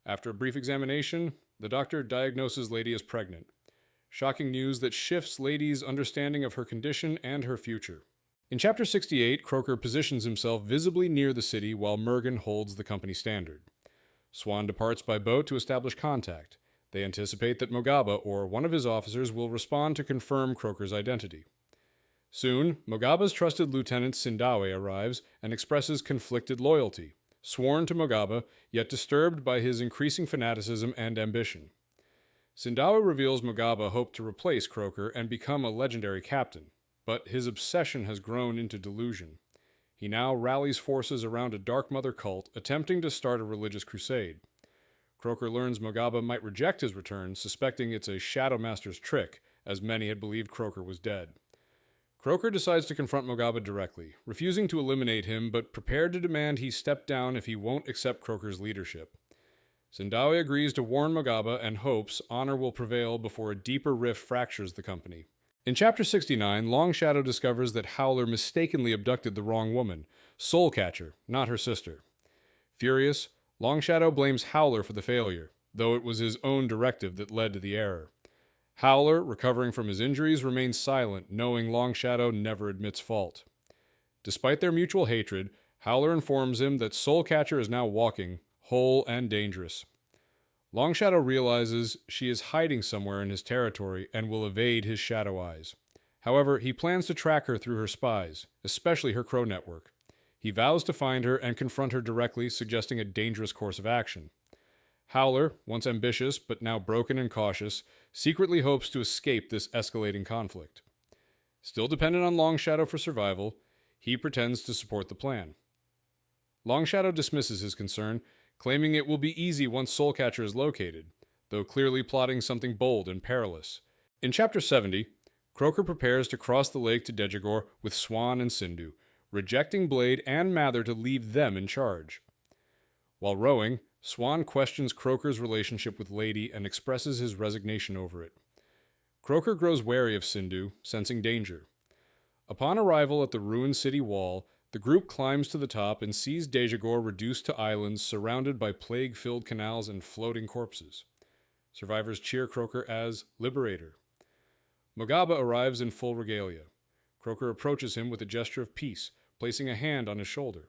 After a brief examination, the doctor diagnoses Lady as pregnant. Shocking news that shifts Lady's understanding of her condition and her future. In Chapter 68, Croaker positions himself visibly near the city while Mergen holds the company standard. Swan departs by boat to establish contact. They anticipate that Mogaba or one of his officers will respond to confirm Croaker's identity. Soon, Mogaba's trusted lieutenant Sindawe arrives and expresses conflicted loyalty, sworn to Mogaba, yet disturbed by his increasing fanaticism and ambition. Sindawe reveals Mogaba hoped to replace Croaker and become a legendary captain, but his obsession has grown into delusion. He now rallies forces around a Dark Mother cult, attempting to start a religious crusade. Croaker learns Mogaba might reject his return, suspecting it's a Shadow Master's trick, as many had believed Croaker was dead. Croaker decides to confront Mogaba directly, refusing to eliminate him, but prepared to demand he step down if he won't accept Croaker's leadership. Sindawe agrees to warn Mogaba and hopes honor will prevail before a deeper rift fractures the company. In Chapter 69, Long Shadow discovers that Howler mistakenly abducted the wrong woman, Soul Catcher, not her sister. Furious, Long Shadow blames Howler for the failure, though it was his own directive that led to the error. Howler, recovering from his injuries, remains silent, knowing Long Shadow never admits fault. Despite their mutual hatred, Howler informs him that Soul Catcher is now walking, whole and dangerous. Long Shadow realizes she is hiding somewhere in his territory and will evade his shadow eyes. However, he plans to track her through her spies, especially her Crow network. He vows to find her and confront her directly, suggesting a dangerous course of action. Howler, once ambitious but now broken and cautious, secretly hopes to escape this escalating conflict. Still dependent on Long Shadow for survival, he pretends to support the plan. Long Shadow dismisses his concern, claiming it will be easy once Soulcatcher is located, though clearly plotting something bold and perilous. In Chapter 70, Croaker prepares to cross the lake to Dejagor with Swan and Sindhu, rejecting Blade and Mather to leave them in charge. While rowing, Swan questions Croaker's relationship with Lady and expresses his resignation over it. Croaker grows wary of Sindhu, sensing danger. Upon arrival at the ruined city wall, the group climbs to the top and sees Dejagor reduced to islands surrounded by plague-filled canals and floating corpses. Survivors cheer Croaker as Liberator. Mogaba arrives in full regalia. Croaker approaches him with a gesture of peace, placing a hand on his shoulder.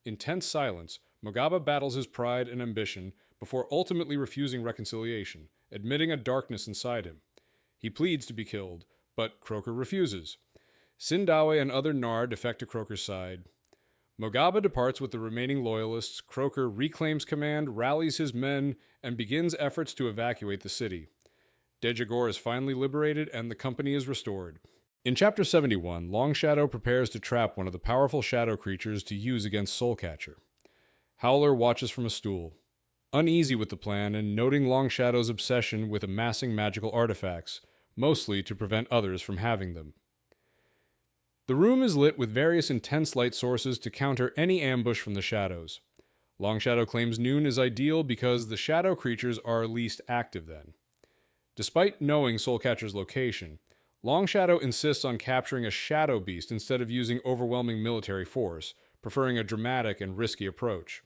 In tense silence, Mogaba battles his pride and ambition before ultimately refusing reconciliation, admitting a darkness inside him. He pleads to be killed, but Croaker refuses. Sindawe and other Nar defect to Croaker's side. Mogaba departs with the remaining loyalists, Croaker reclaims command, rallies his men, and begins efforts to evacuate the city. Dejagor is finally liberated and the company is restored. In Chapter 71, Long Shadow prepares to trap one of the powerful shadow creatures to use against Soulcatcher. Howler watches from a stool. Uneasy with the plan and noting Long Shadow's obsession with amassing magical artifacts, mostly to prevent others from having them. The room is lit with various intense light sources to counter any ambush from the shadows. Long Shadow claims noon is ideal because the shadow creatures are least active then. Despite knowing Soulcatcher's location, Long Shadow insists on capturing a shadow beast instead of using overwhelming military force, preferring a dramatic and risky approach.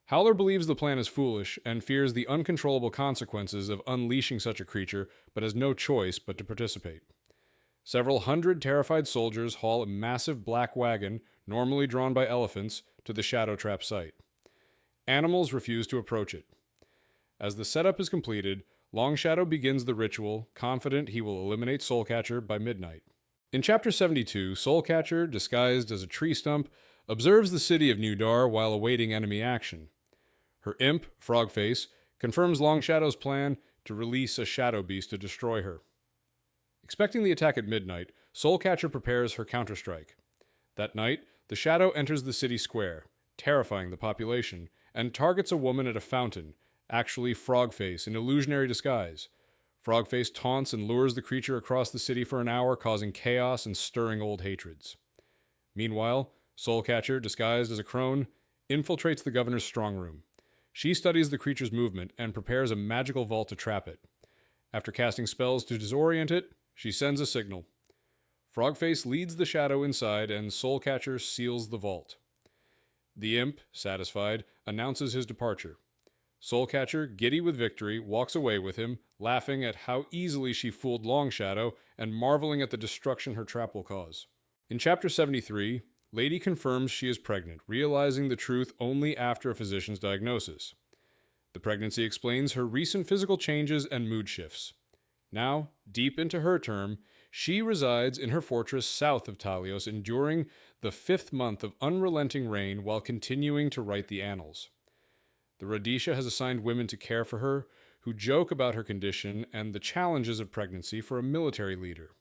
Howler believes the plan is foolish and fears the uncontrollable consequences of unleashing such a creature, but has no choice but to participate. Several hundred terrified soldiers haul a massive black wagon, normally drawn by elephants, to the shadow trap site. Animals refuse to approach it. As the setup is completed, Long Shadow begins the ritual, confident he will eliminate Soulcatcher by midnight. In Chapter 72, Soulcatcher, disguised as a tree stump, observes the city of New Dar while awaiting enemy action. Her imp, Frogface, confirms Long Shadow's plan to release a shadow beast to destroy her. Expecting the attack at midnight, Soulcatcher prepares her counterstrike. That night, the shadow enters the city square, terrifying the population, and targets a woman at a fountain, actually Frogface in illusionary disguise. Frogface taunts and lures the creature across the city for an hour, causing chaos and stirring old hatreds. Meanwhile, Soulcatcher, disguised as a crone, infiltrates the governor's strong room. She studies the creature's movement and prepares a magical vault to trap it. After casting spells to disorient it, she sends a signal. Frogface leads the shadow inside, and Soulcatcher seals the vault. The imp, satisfied, announces his departure. Soulcatcher, giddy with victory, walks away with him, laughing at how easily she fooled Longshadow and marveling at the destruction her trap will cause. In Chapter 73, Lady confirms she is pregnant, realizing the truth only after a physician's diagnosis. The pregnancy explains her recent physical changes and mood shifts. Now, deep into her term, she resides in her fortress south of Talios, enduring the 5th month of unrelenting rain while continuing to write the annals. The Rhodesia has assigned women to care for her, who joke about her condition and the challenges of pregnancy for a military leader.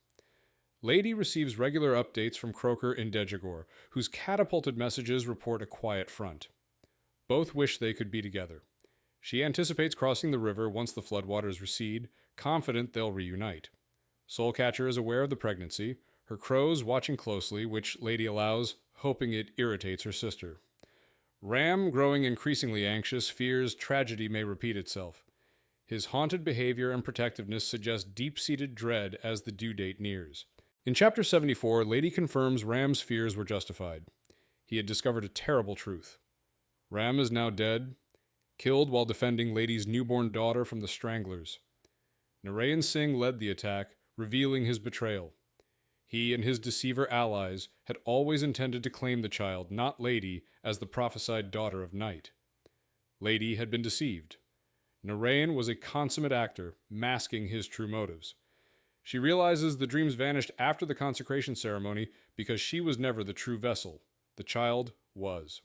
Lady receives regular updates from Croker in Dejagor, whose catapulted messages report a quiet front. Both wish they could be together. She anticipates crossing the river once the floodwaters recede, confident they'll reunite. Soulcatcher is aware of the pregnancy, her crows watching closely, which Lady allows, hoping it irritates her sister. Ram, growing increasingly anxious, fears tragedy may repeat itself. His haunted behavior and protectiveness suggest deep-seated dread as the due date nears. In Chapter 74, Lady confirms Ram's fears were justified. He had discovered a terrible truth. Ram is now dead, killed while defending Lady's newborn daughter from the Stranglers. Narayan Singh led the attack, revealing his betrayal. He and his deceiver allies had always intended to claim the child, not Lady, as the prophesied daughter of Night. Lady had been deceived. Narayan was a consummate actor, masking his true motives. She realizes the dreams vanished after the consecration ceremony because she was never the true vessel. The child was.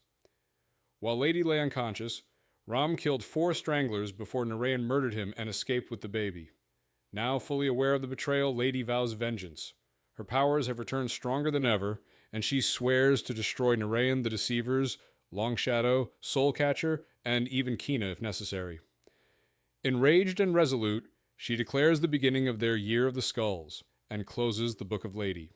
While Lady lay unconscious, Ram killed 4 Stranglers before Narayan murdered him and escaped with the baby. Now fully aware of the betrayal, Lady vows vengeance. Her powers have returned stronger than ever, and she swears to destroy Narayan the Deceivers, Longshadow, Soulcatcher, and even Kina if necessary. Enraged and resolute, she declares the beginning of their Year of the Skulls, and closes the Book of Lady.